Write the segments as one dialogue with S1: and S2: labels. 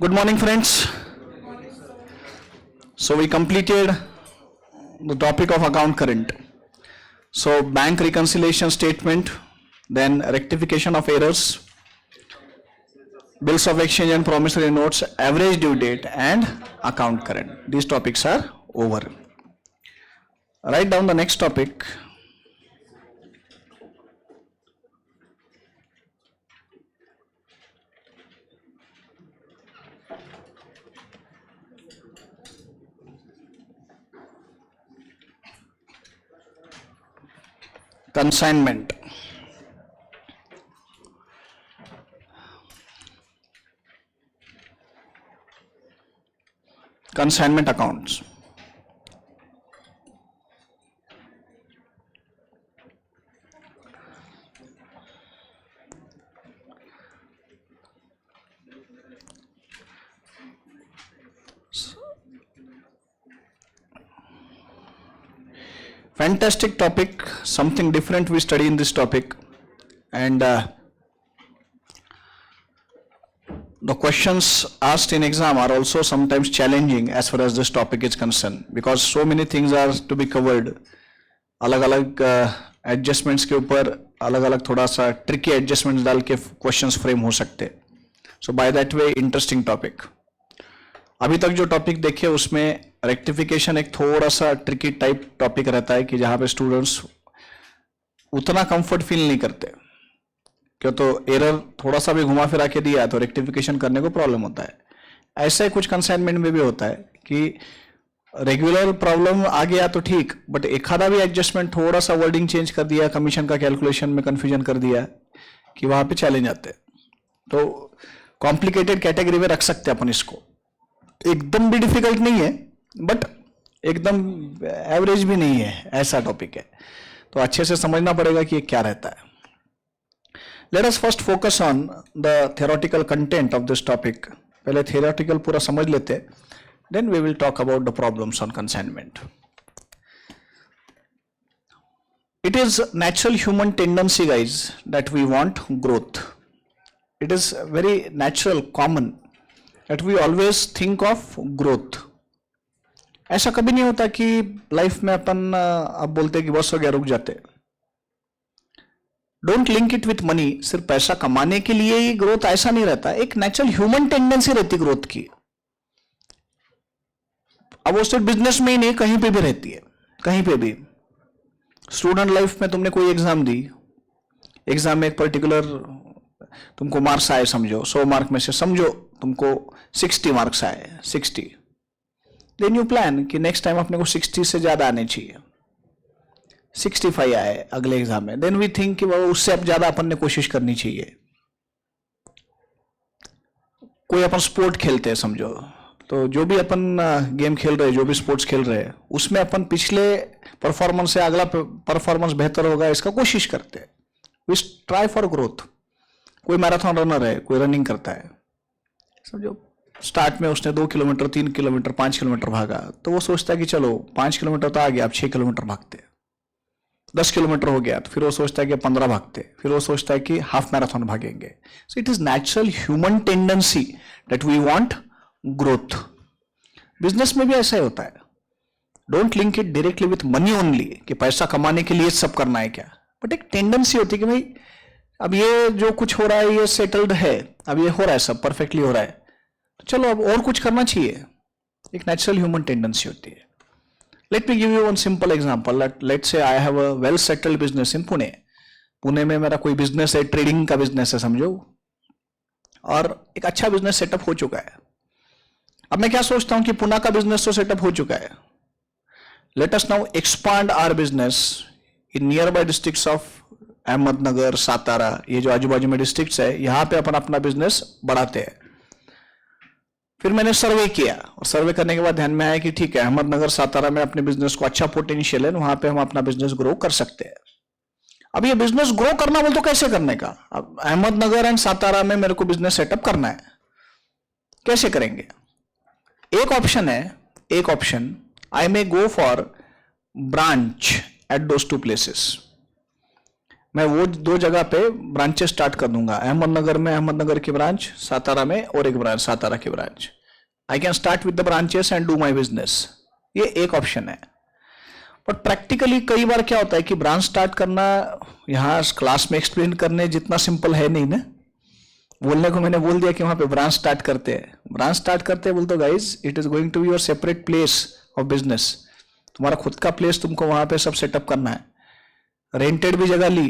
S1: Good morning, friends. So we completed the topic of account current. So bank reconciliation statement, then rectification of errors, bills of exchange and promissory notes, average due date, and account current. These topics are over. Write down the next topic. Consignment. Consignment accounts. Fantastic topic, something different we study in this topic, and the questions asked in exam are also sometimes challenging as far as this topic is concerned, because so many things are to be covered. अलग अलग adjustments के ऊपर अलग अलग थोड़ा सा tricky adjustments डाल के क्वेश्चंस फ्रेम हो सकते. So by that way interesting topic. अभी तक जो टॉपिक देखे उसमें रेक्टिफिकेशन एक थोड़ा सा ट्रिकी टाइप टॉपिक रहता है कि जहां पे स्टूडेंट्स उतना कंफर्ट फील नहीं करते, क्यों तो एरर थोड़ा सा भी घुमा फिरा के दिया तो रेक्टिफिकेशन करने को प्रॉब्लम होता है. ऐसा ही कुछ कंसाइनमेंट में भी होता है कि रेगुलर प्रॉब्लम आ गया तो ठीक, बट एखादा भी एडजस्टमेंट थोड़ा सा वर्डिंग चेंज कर दिया, कमीशन का कैलकुलेशन में कंफ्यूजन कर दिया कि वहां पे चैलेंज आते हैं. तो कॉम्प्लिकेटेड कैटेगरी में रख सकते हैं अपन इसको. एकदम भी डिफिकल्ट नहीं है बट एकदम एवरेज भी नहीं है, ऐसा टॉपिक है. तो अच्छे से समझना पड़ेगा कि ये क्या रहता है. Let us first focus on the theoretical content of this topic. पहले थ्योरेटिकल पूरा समझ लेते हैं, then we will talk about the problems on consignment. It is natural human tendency guys that we want growth. It is very natural common that we always think of growth. ऐसा कभी नहीं होता कि life में अपन अब बोलते कि बस हो गया रुक जाते. Don't link it with money. सिर्फ पैसा कमाने के लिए ही ग्रोथ ऐसा नहीं रहता. एक नेचुरल ह्यूमन टेंडेंसी रहती ग्रोथ की. अब वो सिर्फ बिजनेस में ही नहीं, कहीं पे भी रहती है. कहीं पे भी स्टूडेंट लाइफ में तुमने कोई एग्जाम दी, एग्जाम में एक पर्टिकुलर तुमको मार्क्स आए, समझो 100 मार्क में से समझो तुमको 60 मार्क्स आए, 60. देन यू प्लान कि नेक्स्ट टाइम अपने को 60 से ज्यादा आने चाहिए. 65 आए अगले एग्जाम में, देन वी थिंक कि वो उससे अब ज्यादा अपन ने कोशिश करनी चाहिए. कोई अपन स्पोर्ट खेलते हैं समझो, तो जो भी अपन गेम खेल रहे हैं, जो भी स्पोर्ट्स खेल रहे हैं, उसमें अपन पिछले परफॉर्मेंस से अगला परफॉर्मेंस बेहतर होगा इसका कोशिश करते हैं. We try for growth. कोई मैराथन रनर है, कोई रनिंग करता है, समझो स्टार्ट में उसने 2 किलोमीटर 3 किलोमीटर 5 किलोमीटर भागा, तो वो सोचता है कि चलो 5 किलोमीटर तो आ गया, अब 6 किलोमीटर भागते. 10 किलोमीटर हो गया तो फिर वो सोचता है कि 15 भागते, फिर वो सोचता है कि हाफ मैराथन भागेंगे. So it is natural human tendency that we want growth. Business में भी ऐसा ही होता है. Don't link it directly with money only कि पैसा कमाने के लिए सब करना है क्या, बट एक टेंडेंसी होती है कि भाई अब ये जो कुछ हो रहा है ये सेटल्ड है, अब ये हो रहा है, सब परफेक्टली हो रहा है, तो चलो अब और कुछ करना चाहिए. एक नेचुरल ह्यूमन टेंडेंसी होती है. Let me give you one simple example. Let say I have a well settled business in Pune. Pune में मेरा कोई बिजनेस है, ट्रेडिंग का बिजनेस है समझो, और एक अच्छा बिजनेस सेटअप हो चुका है. अब मैं क्या सोचता हूं कि पुणे का बिजनेस तो सेटअप हो चुका है. Let us now expand our business in near by districts of Ahmednagar, Satara, ये जो आजू बाजू में डिस्ट्रिक्ट्स है, यहां पे अपन अपना बिजनेस बढ़ाते हैं. फिर मैंने सर्वे किया, और सर्वे करने के बाद ध्यान में आया कि ठीक है, अहमदनगर सातारा में अपने बिजनेस को अच्छा पोटेंशियल है, वहां पे हम अपना बिजनेस ग्रो कर सकते हैं. अब ये बिजनेस ग्रो करना बोल तो कैसे करने का. अब अहमदनगर एंड सातारा में मेरे को बिजनेस सेटअप करना है, कैसे करेंगे. एक ऑप्शन है, एक option I may go for branch at those 2 places. मैं वो दो जगह पे ब्रांचेस स्टार्ट कर दूंगा, अहमदनगर में अहमदनगर की ब्रांच, सातारा में और एक ब्रांच सातारा की branch. I can start with the branches and do my business, ये एक ऑप्शन है। बट प्रैक्टिकली कई बार क्या होता है कि ब्रांच स्टार्ट करना यहाँ क्लास में एक्सप्लेन करने जितना सिंपल है नहीं ना। बोलने को मैंने बोल दिया कि वहां पे ब्रांच स्टार्ट करते हैं, ब्रांच स्टार्ट करते हैं, बोलते guys it is going to be your separate place of business. तुम्हारा खुद का प्लेस तुमको वहां पे सब सेटअप करना है। रेंटेड भी जगह ली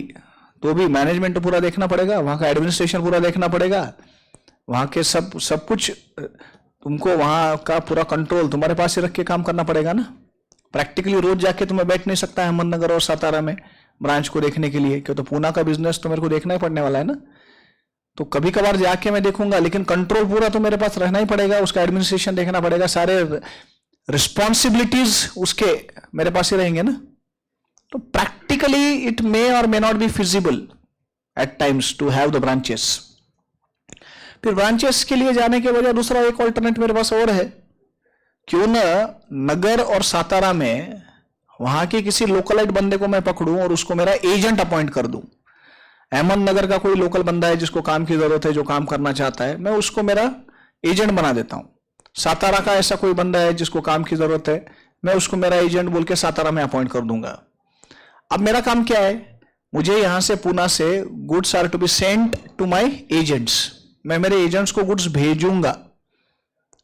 S1: तो भी मैनेजमेंट तो पूरा देखना पड़ेगा, वहां का एडमिनिस्ट्रेशन पूरा देखना पड़ेगा, वहां के सब कुछ तुमको, वहां का पूरा कंट्रोल तुम्हारे पास ही रख के काम करना पड़ेगा ना। प्रैक्टिकली रोज जाके तुम्हें बैठ नहीं सकता है अहमदनगर और सातारा में ब्रांच को देखने के लिए, क्यों तो पूना का बिजनेस तो मेरे को देखना ही पड़ने वाला है ना। तो कभी कभार जाके मैं देखूंगा, लेकिन कंट्रोल पूरा तो मेरे पास रहना ही पड़ेगा, उसका एडमिनिस्ट्रेशन देखना पड़ेगा, सारे रिस्पॉन्सिबिलिटीज उसके मेरे पास ही रहेंगे ना। तो प्रैक्टिकली इट मे और may not be feasible at times to have the branches. फिर ब्रांचेस के लिए जाने के बजाय दूसरा एक ऑल्टरनेट मेरे पास और है, क्यों ना नगर और सातारा में वहां के किसी लोकलाइट बंदे को मैं पकड़ूं और उसको मेरा एजेंट अपॉइंट कर दूं। अहमदनगर का कोई लोकल बंदा है जिसको काम की जरूरत है, जो काम करना चाहता है, मैं उसको मेरा एजेंट बना देता हूं। सातारा का ऐसा कोई बंदा है जिसको काम की जरूरत है, मैं उसको मेरा एजेंट बोल के सातारा में अपॉइंट कर दूंगा। अब मेरा काम क्या है, मुझे यहां से पूना से goods are to be sent to my agents, मैं मेरे एजेंट्स को गुड्स भेजूंगा।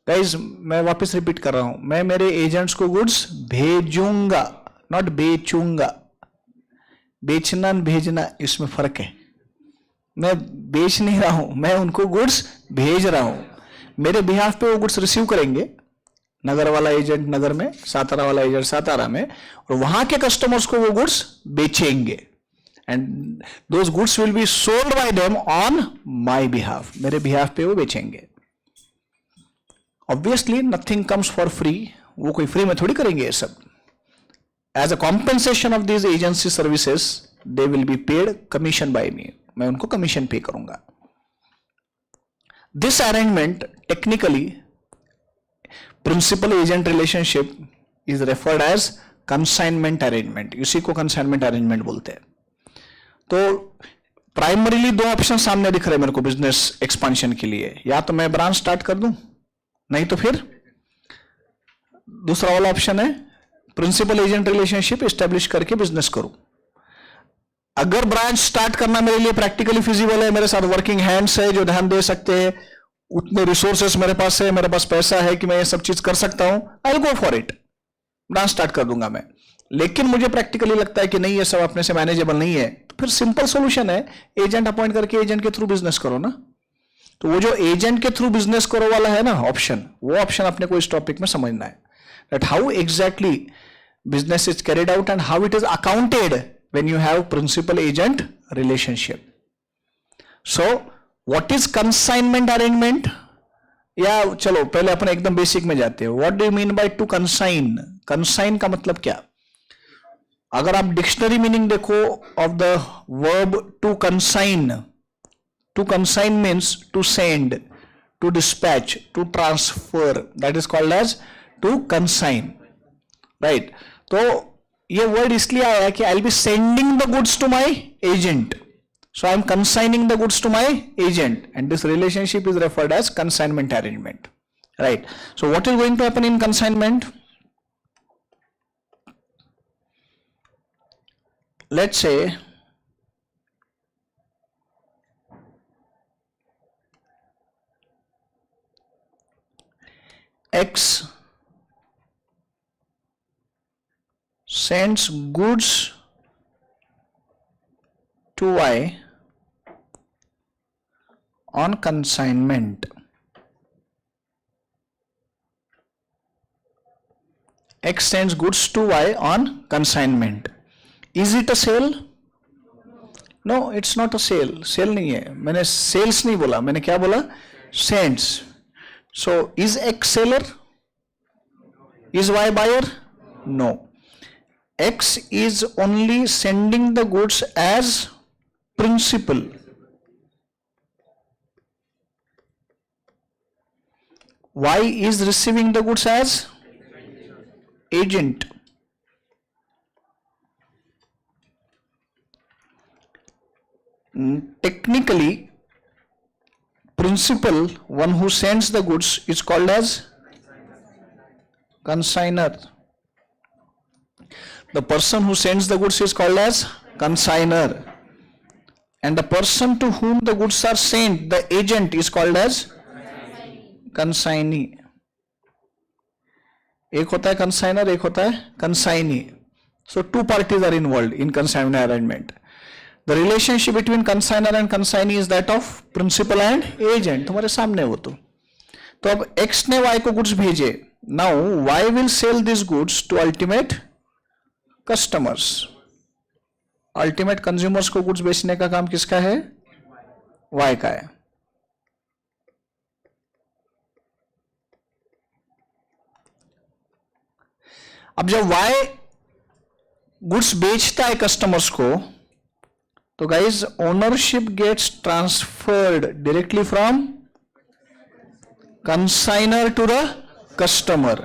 S1: गाइज मैं वापस रिपीट कर रहा हूं, मैं मेरे एजेंट्स को गुड्स भेजूंगा, नॉट बेचूंगा। बेचना भेजना इसमें फर्क है। मैं बेच नहीं रहा हूं, मैं उनको गुड्स भेज रहा हूं। मेरे बिहाफ पे वो गुड्स रिसीव करेंगे, नगर वाला एजेंट नगर में, सातारा वाला एजेंट सातारा में, और वहां के कस्टमर्स को वो गुड्स बेचेंगे and those goods will be sold by them on my behalf, मेरे बिहाफ पे वो बेचेंगे। Obviously nothing comes for free, वो कोई फ्री में थोड़ी करेंगे ये सब। As a compensation of these agency services they will be paid commission by me, मैं उनको कमीशन पे करूंगा। This arrangement technically principal agent relationship is referred as consignment arrangement, इसी को कंसाइनमेंट अरेंजमेंट बोलते हैं। तो प्राइमरीली दो ऑप्शन सामने दिख रहे हैं मेरे को बिजनेस एक्सपांशन के लिए, या तो मैं ब्रांच स्टार्ट कर दूं, नहीं तो फिर दूसरा वाला ऑप्शन है प्रिंसिपल एजेंट रिलेशनशिप एस्टेब्लिश करके बिजनेस करूं। अगर ब्रांच स्टार्ट करना मेरे लिए प्रैक्टिकली फिजिबल है, मेरे साथ वर्किंग हैंड्स है जो ध्यान दे सकते हैं, उतने रिसोर्सेस मेरे पास है, मेरे पास पैसा है कि मैं ये सब चीज कर सकता हूं, I will go for it, branch start कर दूंगा मैं। लेकिन मुझे प्रैक्टिकली लगता है कि नहीं ये सब अपने से मैनेजेबल नहीं है, तो फिर सिंपल सोल्यूशन है एजेंट अपॉइंट करके एजेंट के थ्रू बिजनेस करो ना। तो वो जो एजेंट के थ्रू बिजनेस करो वाला है ना ऑप्शन, वो ऑप्शन अपने को इस टॉपिक में समझना है, that how exactly business is carried out and how it is accounted when you have principal agent relationship. So what is consignment arrangement? या चलो पहले अपन एकदम बेसिक में जाते हैं, what do you mean by to consign? consign का मतलब क्या? अगर आप डिक्शनरी मीनिंग देखो of the verb to consign means to send, to dispatch, to transfer, that is called as to consign, right? तो ये वर्ड इसलिए आया कि I will be sending the goods to my agent, so I am consigning the goods to my agent and this relationship is referred as consignment arrangement, right? So what is going to happen in consignment? Let's say X sends goods to Y on consignment. X sends goods to Y on consignment. Is it a sale? No, it's not a sale. Sale नहीं है, मैंने sales नहीं बोला, मैंने क्या बोला? Sends. So is X seller? Is Y buyer? No. X is only sending the goods as principal. Y is receiving the goods as agent. technically principal, one who sends the goods, is called as consignor. The person who sends the goods is called as consignor, and the person to whom the goods are sent, the agent, is called as consignee. एक होता है consignor, एक होता है consignee. So two parties are involved in consignment arrangement. The relationship between consignor and consignee is that of principal and agent. तुम्हारे सामने वो तो अब X ने Y को गुड्स भेजे. Now Y will sell these goods to ultimate customers. Ultimate consumers को goods बेचने का काम किसका है? Y का है. अब जब Y गुड्स बेचता है कस्टमर्स को, तो guys ownership gets transferred directly from consignor to the customer.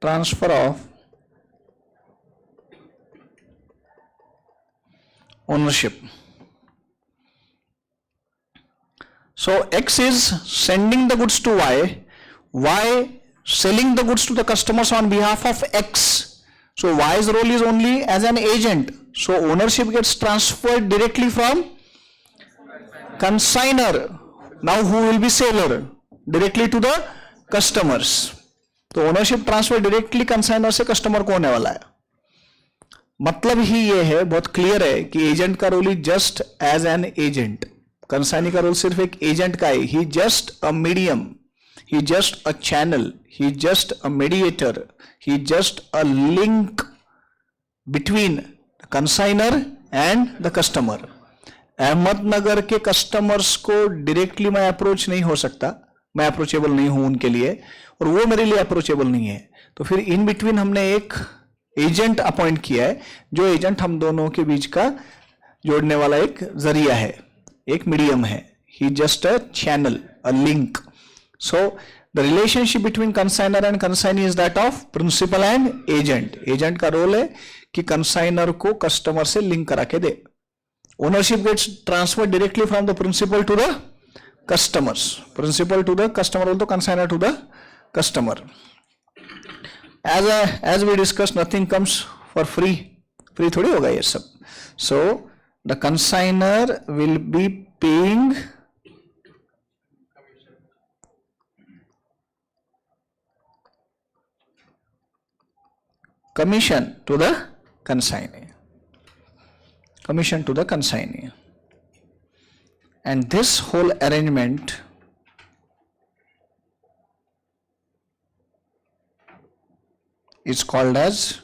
S1: Transfer of ownership. So X is sending the goods to Y selling the goods to the customers on behalf of X. So Y's role is only as an agent. So ownership gets transferred directly from consignor, now who will be seller, directly to the customers. तो ownership transfer directly consignor से customer को होने वाला है. मतलब ही ये है, बहुत क्लियर है कि एजेंट का role is just as an agent. Consignee का रोल सिर्फ एक एजेंट का है. He just a medium, he just a channel, he just a mediator, he just a link between consignor and the customer. Ahmednagar के customers को directly मैं approach नहीं हो सकता, मैं अप्रोचेबल नहीं हूं उनके लिए, और वो मेरे लिए अप्रोचेबल नहीं है. तो फिर इन बिटवीन हमने एक एजेंट अपॉइंट किया है, जो एजेंट हम दोनों के बीच का जोड़ने वाला एक जरिया है, एक मीडियम है. He just a channel, a link. So the relationship between consignor and consignee is that of principal and agent. Agent का रोल है कि कंसाइनर को कस्टमर से लिंक करा के दे. Ownership gets transfer directly from the principal to the customers. Principal to the customer, also consignor to the customer. As we discussed, nothing comes for free. Free थोड़ी होगा ये सब. So the consignor will be paying commission to the consignee. Commission to the consignee. And this whole arrangement is called as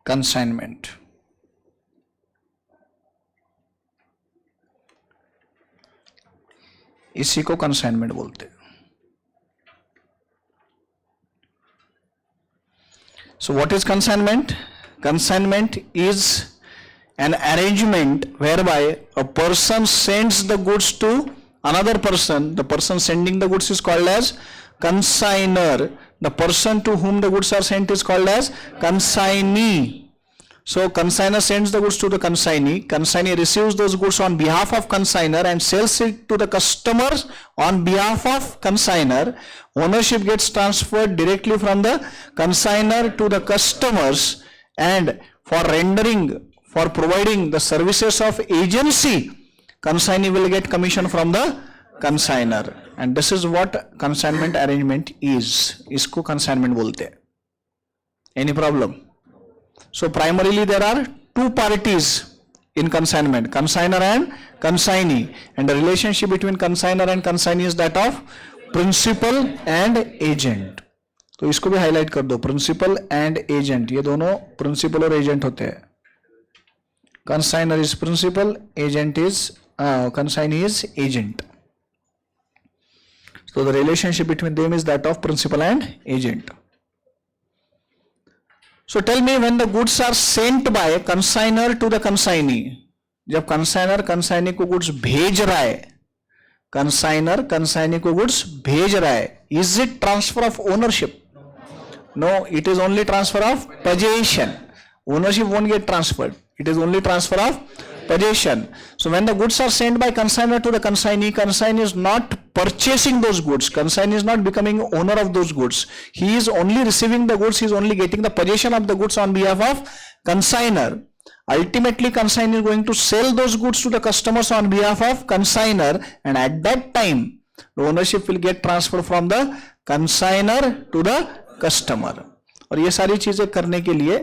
S1: consignment. इसी को consignment बोलते हैं. So what is consignment? Consignment is an arrangement whereby a person sends the goods to another person. The person sending the goods is called as consignor. The person to whom the goods are sent is called as consignee. So consignor sends the goods to the consignee. Consignee receives those goods on behalf of consignor and sells it to the customers on behalf of consignor. Ownership gets transferred directly from the consignor to the customers, and for providing the services of agency, consignee will get commission from the consignor. And this is what consignment arrangement is. इसको consignment बोलते हैं. Any problem? So primarily there are two parties in consignment, consignor and consignee, and the relationship between consignor and consignee is that of principal and agent. तो इसको भी highlight कर दो, principal and agent, ये दोनों principal और agent होते हैं. Consignor is principal, agent is consignee is agent. So the relationship between them is that of principal and agent. So tell me, when the goods are sent by consignor to the consignee, जब consignor consignee को goods भेज रहा है, consignor consignee को goods भेज रहा है. Is it transfer of ownership? No, it is only transfer of possession. Ownership won't get transferred. It is only transfer of possession. So when the goods are sent by consignor to the consignee, consignee is not purchasing those goods. Consignee is not becoming owner of those goods. He is only receiving the goods. He is only getting the possession of the goods on behalf of consignor. Ultimately, consignee is going to sell those goods to the customers on behalf of consignor, and at that time, the ownership will get transferred from the consignor to the customer. और ये सारी चीजें करने के लिए,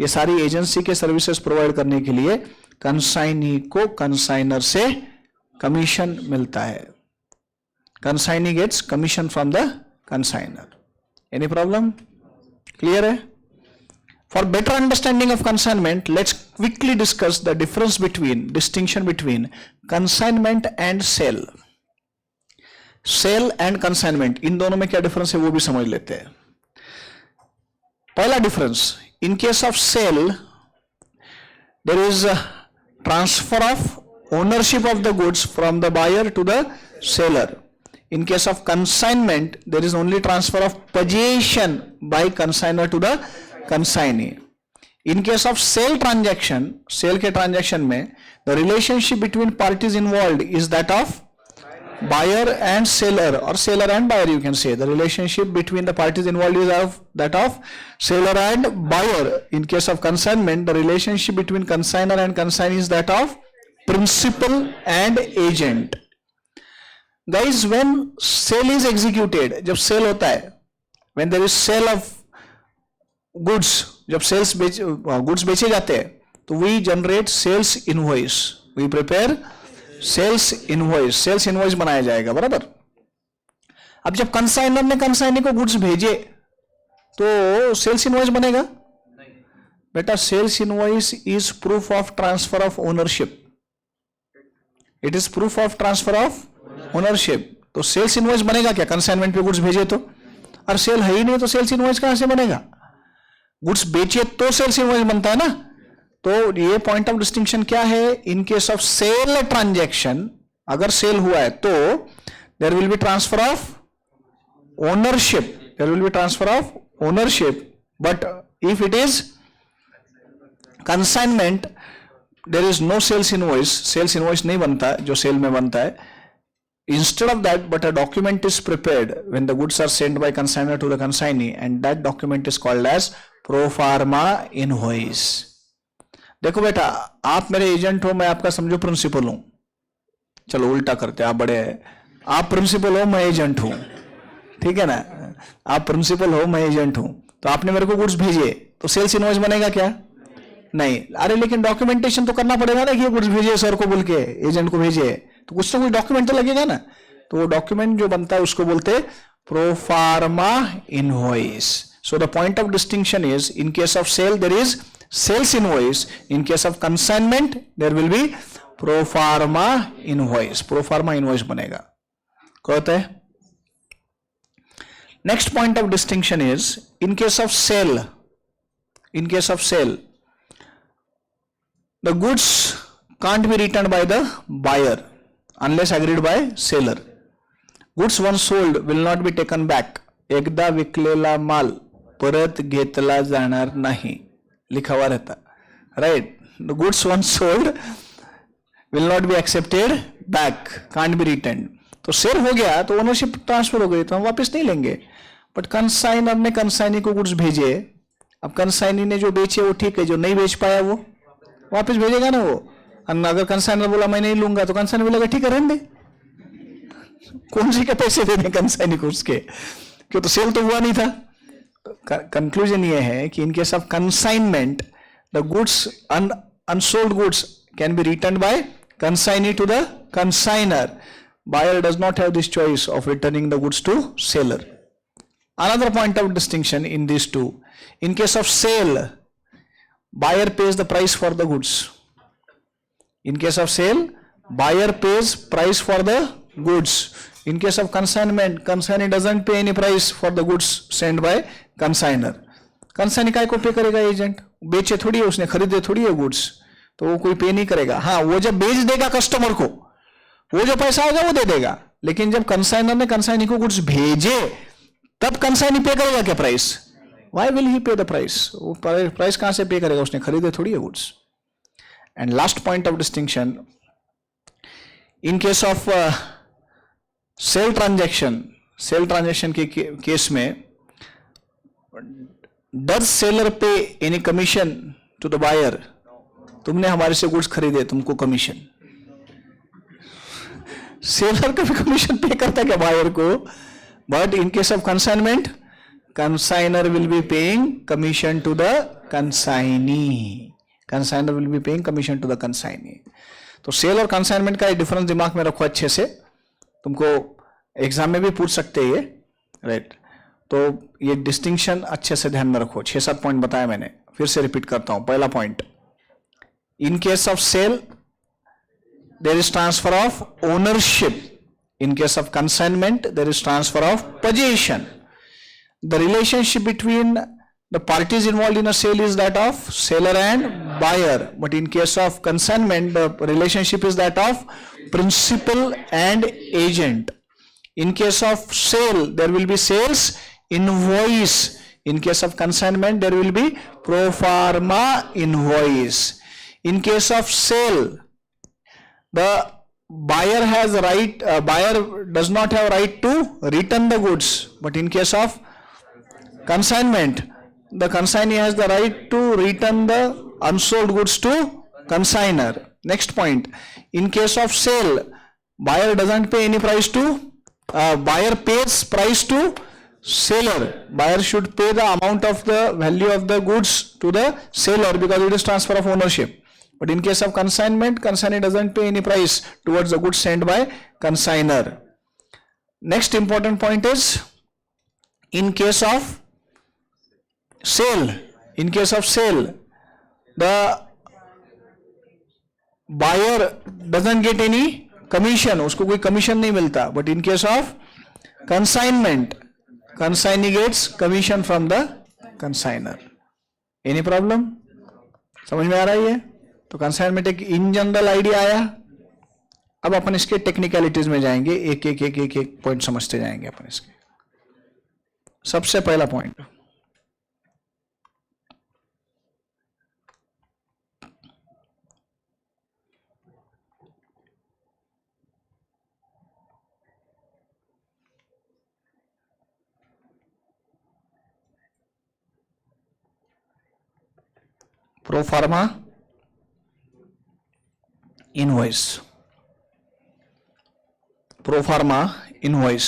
S1: ये सारी agency के सर्विसेज प्रोवाइड करने के लिए कंसाइनी को कंसाइनर से कमीशन मिलता है. Consignee gets commission from the consignor. Any problem? Clear है? For better understanding of consignment, let's quickly discuss the difference between, distinction between consignment and sale. Sale and consignment, इन दोनों में क्या difference है वो भी समझ लेते हैं. पहला difference, in case of sale there is transfer of ownership of the goods from the buyer to the seller. In case of consignment there is only transfer of possession by consignor to the consignee. In case of sale transaction, sale के transaction में the relationship between parties involved is that of buyer and seller, or seller and buyer, you can say. The relationship between the parties involved is of that of seller and buyer. In case of consignment, the relationship between consignor and consignee is that of principal and agent. Guys, when sale is executed, जब sale होता है, when there is sale of goods, जब goods बेचे जाते हैं, तो we generate sales invoice. We prepare sales invoice. Sales invoice बनाया जाएगा, बराबर. अब जब कंसाइनर ने कंसाइनी को गुड्स भेजे तो सेल्स इनवॉइस बनेगा? बेटा, sales invoice is proof of transfer of ownership. It is proof of transfer of ownership. तो सेल्स इनवॉइस बनेगा क्या? कंसाइनमेंट पे गुड्स भेजे तो, और सेल है ही नहीं तो सेल्स इनवॉइस कहां से बनेगा? गुड्स बेचे तो सेल्स इनवॉइस बनता है ना. तो ये पॉइंट ऑफ डिस्टिंक्शन क्या है? In case of sale transaction, अगर सेल हुआ है तो there will be transfer of ownership. There will be transfer of ownership. But if it is consignment, there is no sales invoice. Sales invoice नहीं बनता जो cell में बनता है. Instead of that, but a document is prepared when the goods are sent by consignor to the consignee, and that document is called as pro forma invoice. देखो बेटा, आप मेरे एजेंट हो, मैं आपका समझो प्रिंसिपल हूं. चलो उल्टा करते, आप बड़े हैं. आप प्रिंसिपल हो, मैं एजेंट हूं, ठीक है ना. आप प्रिंसिपल हो, मैं एजेंट हूं. तो आपने मेरे को गुड्स भेजे तो सेल्स इनवॉइस बनेगा क्या? नहीं. अरे लेकिन डॉक्यूमेंटेशन तो करना पड़ेगा ना कि ये गुड्स भेजे सर को बोल के, एजेंट को भेजे, तो कुछ तो कोई डॉक्यूमेंट तो लगेगा ना. तो वो डॉक्यूमेंट जो बनता है उसको बोलते हैं pro forma invoice. So the point of distinction is, in case of sale there is sales invoice. In case of consignment there will be pro forma invoice. Pro forma invoice बनेगा. कहते हैं next point of distinction is, in case of sale, in case of sale the goods can't be returned by the buyer unless agreed by seller. Goods once sold will not be taken back. एकदा विकलेला माल परत घेतला जाणार नाही, लिखा हुआ रहता, right? The goods once sold will not be accepted back, can't be returned. तो cell हो गया तो ओनरशिप ट्रांसफर हो गई तो हम वापस नहीं लेंगे. बट कंसाइनर ने कंसाइनी को गुड्स भेजे, अब कंसाइनी ने जो बेचे वो ठीक है, जो नहीं बेच पाया वो वापस भेजेगा ना वो. अगर कंसाइनर बोला मैं नहीं लूंगा तो कंसाइनर बोलेगा ठीक है रहने दे, कौन सी के पैसे दे दें कंसाइनी को उसके, क्यों तो सेल तो हुआ नहीं था. कंक्लूजन ये है कि in case of consignment the goods, unsold goods can be return by consignee to the consignor. Buyer does not have this choice of returning the goods to seller. Another point of distinction in these two, in case of sale, buyer pays the price for the goods. In case of sale, buyer pays price for the goods. In case of consignment, consignee doesn't pay any price for the goods sent by consigner. Consignee काय को पे करेगा? Agent बेचे थोड़ी है उसने, खरीदे थोड़ी है गुड्स, तो वो कोई पे नहीं करेगा. हाँ, वो जब बेच देगा कस्टमर को, वो जो पैसा आएगा वो दे देगा, लेकिन जब कंसाइनर ने कंसाइनी को गुड्स भेजे तब कंसाइनी पे करेगा क्या प्राइस? वाई विल ही पे द प्राइस? वो प्राइस कहां से पे करेगा? उसने खरीदे थोड़ी है goods. And last point of distinction, in case of sale transaction के केस में, does seller pay any commission to the buyer? तुमने हमारे से गुड्स खरीदे, तुमको कमीशन. सेलर का भी कमीशन पे करता क्या बायर को? But in case of consignment, consignor will be paying commission to the consignee. Consignor will be paying commission to the consignee. तो सेल और कंसाइनमेंट का डिफरेंस दिमाग में रखो अच्छे से, तुमको एग्जाम में भी पूछ सकते हैं ये, राइट? तो ये डिस्टिंक्शन अच्छे से ध्यान में रखो. 6-7 पॉइंट बताया मैंने, फिर से रिपीट करता हूं. पहला point, in case of sale there is transfer of ownership. In case of consignment, there is transfer of possession. The relationship between the parties involved in a sale is that of seller and buyer. But in case of consignment, the relationship is that of principal and agent. In case of sale, there will be sales invoice. In case of consignment, there will be pro forma invoice. In case of sale, the buyer has right, buyer does not have right to return the goods, but in case of consignment, the consignee has the right to return the unsold goods to consignor. Next point, in case of sale, buyer doesn't pay any price to, buyer pays price to seller. Buyer should pay the amount of the value of the goods to the seller because it is transfer of ownership. But in case of consignment, consignee doesn't pay any price towards the goods sent by consignor. Next important point is, in case of sale, the buyer doesn't get any commission, उसको कोई commission नहीं मिलता. But in case of consignment, consignee gets commission from the consignor. Any problem? समझ में आ रहा है ये? तो कंसाइनमेंट एक इन जनरल आइडिया आया. अब अपन इसके टेक्निकलिटीज में जाएंगे, एक एक पॉइंट समझते जाएंगे अपन इसके. सबसे पहला point, pro forma invoice. Pro forma invoice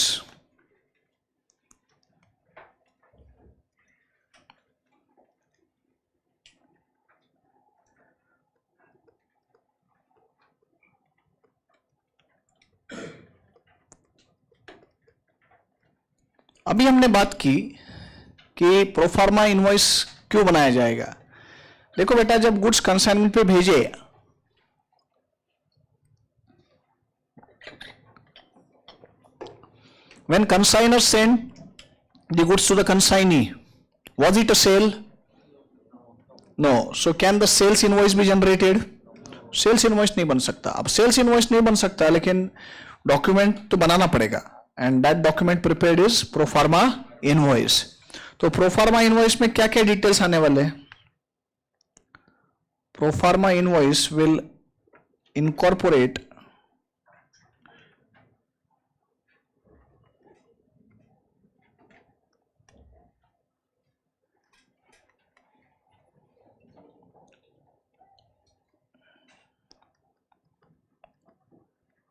S1: अभी हमने बात की कि प्रो फार्मा इनवॉइस क्यों बनाया जाएगा. देखो बेटा, जब गुड्स कंसाइनमेंट पे भेजे, when consignor sent the goods to the consignee, was it a sale? No. So can the sales invoice be generated? Sales invoice नहीं बन सकता. अब sales invoice नहीं बन सकता, लेकिन डॉक्यूमेंट तो बनाना पड़ेगा, and that document prepared is pro forma invoice. तो pro forma invoice में क्या क्या डिटेल्स आने वाले हैं? Pro forma invoice will incorporate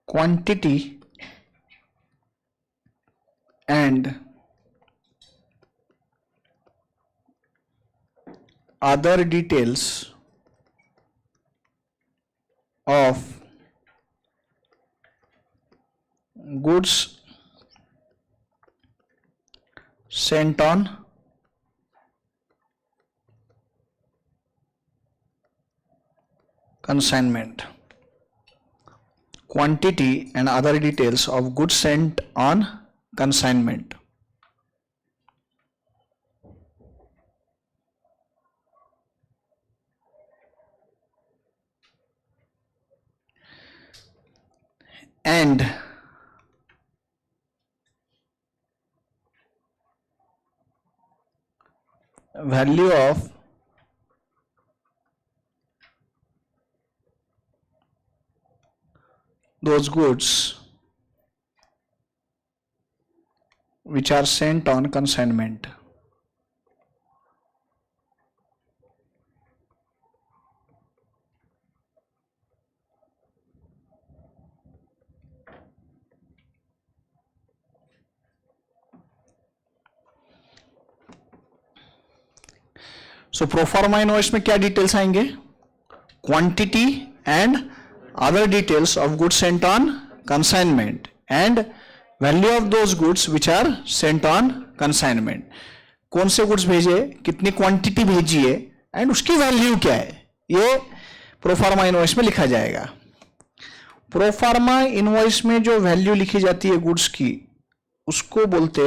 S1: quantity and other details of goods sent on consignment. Quantity and other details of goods sent on consignment. And value of those goods which are sent on consignment. So proforma invoice में क्या details आएंगे? Quantity and other details of goods sent on consignment and value of those goods which are sent on consignment. कौन से goods भेजे, कितनी quantity भेजी है and उसकी वैल्यू क्या है, ये प्रोफार्मा इनवॉइस में लिखा जाएगा. प्रोफार्मा इनवॉइस में जो वैल्यू लिखी जाती है गुड्स की, उसको बोलते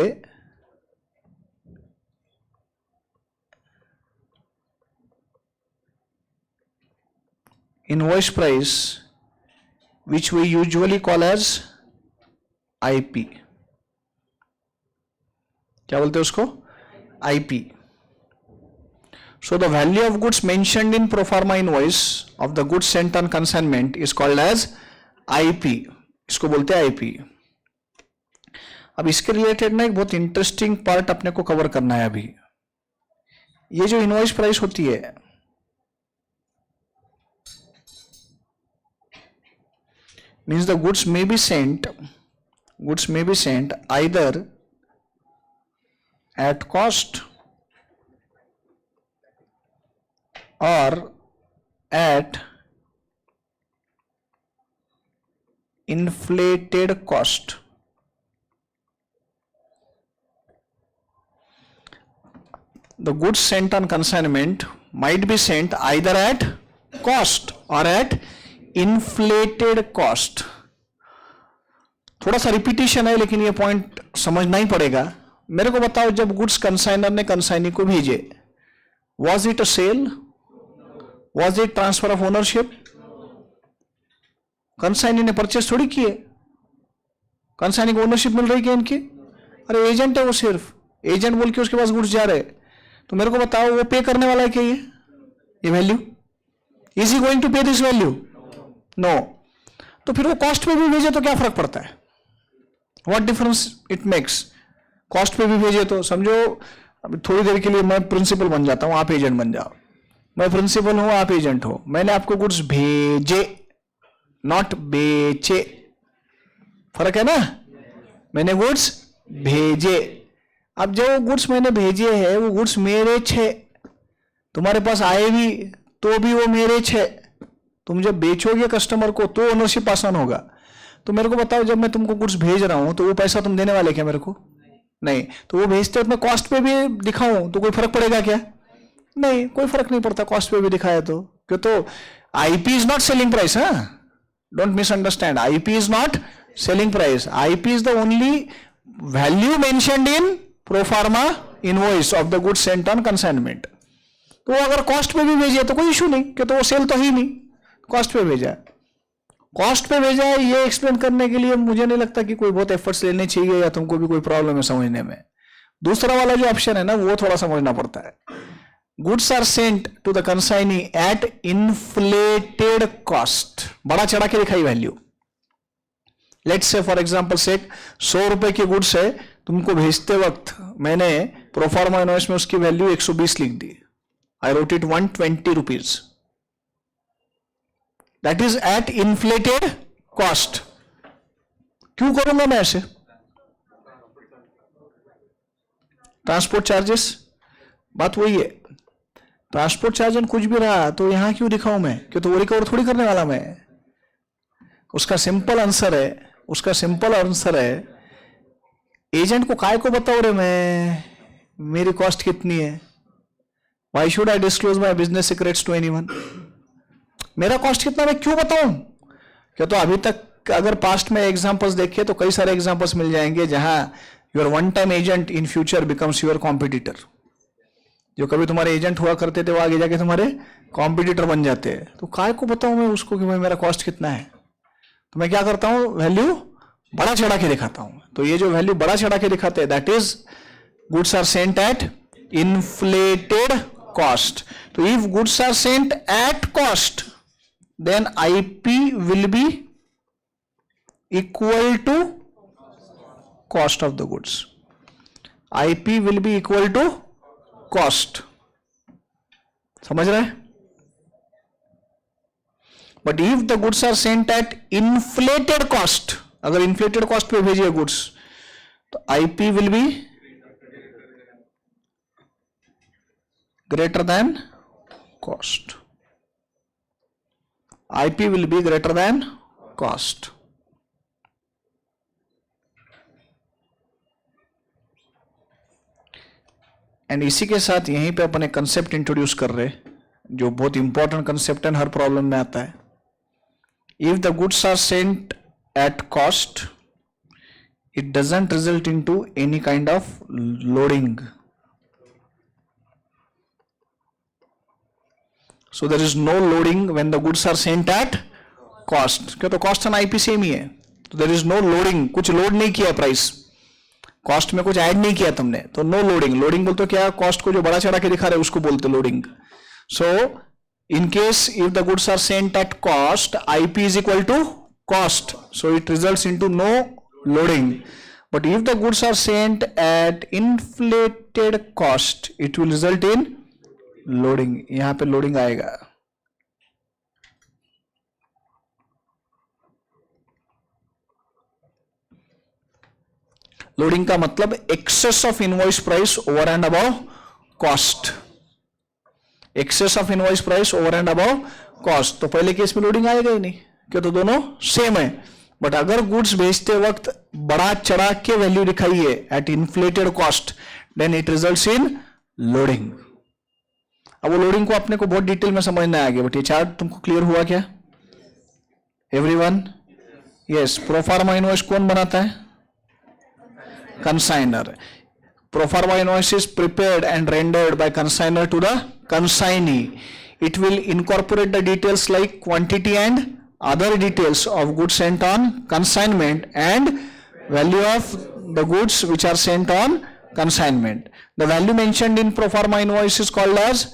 S1: invoice price, which we usually call as IP. क्या बोलते हैं उसको? IP. So the value of goods mentioned in pro forma invoice of the goods sent on consignment is called as IP. इसको बोलते हैं IP. अब इसके रिलेटेड ना एक बहुत इंटरेस्टिंग पार्ट अपने को कवर करना है अभी. ये जो इनवॉइस प्राइस होती है, means the goods may be sent either at cost or at inflated cost. The goods sent on consignment might be sent either at cost or at inflated cost. थोड़ा सा repetition है लेकिन ये point समझना ही पड़ेगा. मेरे को बताओ, जब गुड्स कंसाइनर ने कंसाइनी को भेजे, was it a sale, was it transfer of ownership? Consignee ने परचेस थोड़ी किए, कंसाइनी को ओनरशिप मिल रही है इनकी. अरे एजेंट है वो, सिर्फ एजेंट बोल के उसके पास गुड्स जा रहे. तो मेरे को बताओ वो पे करने वाला है क्या? ये value, is he going to pay this value? No. तो फिर वो कॉस्ट पे भी भेजे तो क्या फर्क पड़ता है? What difference it makes? Cost पे भी भेजे तो समझो अभी थोड़ी देर के लिए मैं प्रिंसिपल बन जाता हूं, आप एजेंट बन जाओ. मैं प्रिंसिपल हूं, आप एजेंट हो. मैंने आपको गुड्स भेजे, नॉट बेचे. फर्क है ना? मैंने गुड्स भेजे. अब जो गुड्स मैंने भेजे हैं वो गुड्स मेरे छे, तुम्हारे पास आए भी तो भी वो मेरे छे. तुम जब बेचोगे कस्टमर को तो ओनरशिप आसान होगा. तो मेरे को बताओ, जब मैं तुमको गुड्स भेज रहा हूं तो वो पैसा तुम देने वाले क्या मेरे को? नहीं. तो वो भेजते वक्त मैं कॉस्ट पे भी दिखाऊं तो कोई फर्क पड़ेगा क्या? नहीं, कोई फर्क नहीं पड़ता कॉस्ट पे भी दिखाया तो. क्यों? तो IP is not selling price. Don't misunderstand. IP is not selling price. IP is the only value mentioned in pro forma invoice of the goods sent on consignment. तो अगर कॉस्ट पे भी भेजे तो कोई इशू नहीं, क्यों? तो वो सेल तो ही नहीं, कॉस्ट पे भेजा है. कॉस्ट पे भेजा है ये एक्सप्लेन करने के लिए मुझे नहीं लगता कि कोई बहुत एफर्ट्स लेने चाहिए या तुमको भी कोई प्रॉब्लम है समझने में. दूसरा वाला जो ऑप्शन है ना, वो थोड़ा समझना पड़ता है. Goods are sent to the consignee at inflated cost. बड़ा चढ़ा के दिखाई value. Let's say for example say 100 रुपए की गुड्स है, तुमको भेजते वक्त मैंने प्रोफार्मा इनवॉइस में उसकी वैल्यू 120 लिख दी. I wrote it 120 rupees. That is at inflated cost. क्यों करूंगा मैं ऐसे? ट्रांसपोर्ट चार्जेस, बात वही है. ट्रांसपोर्ट चार्ज कुछ भी रहा तो यहां क्यों दिखाऊं मैं? क्यों? तो वो रिकवर थोड़ी करने वाला मैं. उसका सिंपल आंसर है, एजेंट को काय को बताओ रे मैं मेरी कॉस्ट कितनी है? Why should I disclose my business secrets to anyone? मेरा कॉस्ट कितना मैं क्यों बताऊं? क्या? तो अभी तक अगर पास्ट में एग्जांपल्स देखे तो कई सारे एग्जांपल्स मिल जाएंगे जहां your one time agent in future becomes your competitor. जो कभी तुम्हारे एजेंट हुआ करते थे वो आगे जाके तुम्हारे कॉम्पिटिटर बन जाते हैं. तो काय को बताऊं मैं उसको कि भाई मेरा कॉस्ट कितना है? तो मैं क्या करता हूं, वैल्यू बड़ा चढ़ा के दिखाता हूं. तो ये जो वैल्यू बड़ा चढ़ा के दिखाते हैं, that is goods are sent at inflated cost. So if goods are sent at cost, then IP will be equal to cost of the goods. IP will be equal to cost. समझ रहे हैं? But if the goods are sent at inflated cost, अगर inflated cost पे भेजिए goods, तो IP will be greater than cost. IP will be greater than cost. And इसी के साथ यहीं पे अपन एक कंसेप्ट इंट्रोड्यूस कर रहे हैं जो बहुत इंपॉर्टेंट कंसेप्ट है, हर प्रॉब्लम में आता है. If the goods are sent at cost, it doesn't result into any kind of loading. So there is no loading when the goods are sent at cost. क्या तो कॉस्ट एंड आईपी सेम ही है, तो देयर is no लोडिंग. कुछ load नहीं किया प्राइस, कॉस्ट में कुछ ऐड नहीं किया तुमने, तो नो लोडिंग. लोडिंग बोलते क्या, कॉस्ट को जो बड़ा चढ़ा के दिखा रहे उसको बोलते loading. So in case if the goods are sent at cost, IP is equal to cost, so it results into no loading. But if the goods are sent at inflated cost, it will result in loading. यहां पे loading आएगा. Loading का मतलब excess of invoice price over and above cost. Excess of invoice price over and above cost. तो पहले case में loading आएगा ही नहीं, क्यों तो दोनों सेम है. बट अगर गुड्स भेजते वक्त बड़ा चढ़ा के वैल्यू दिखाई है at inflated cost, then it results in loading. अब वो लोडिंग को अपने को बहुत डिटेल में समझना है आगे. बट ये चार्ट तुमको क्लियर हुआ क्या एवरीवन? यस. प्रोफार्मा इनवॉइस कौन बनाता है? Consigner. Pro forma invoice is prepared and rendered by consigner to the consignee. It will incorporate the details like quantity and other details of goods sent on consignment and value of the goods which are sent on consignment. The value mentioned in pro forma invoice is called as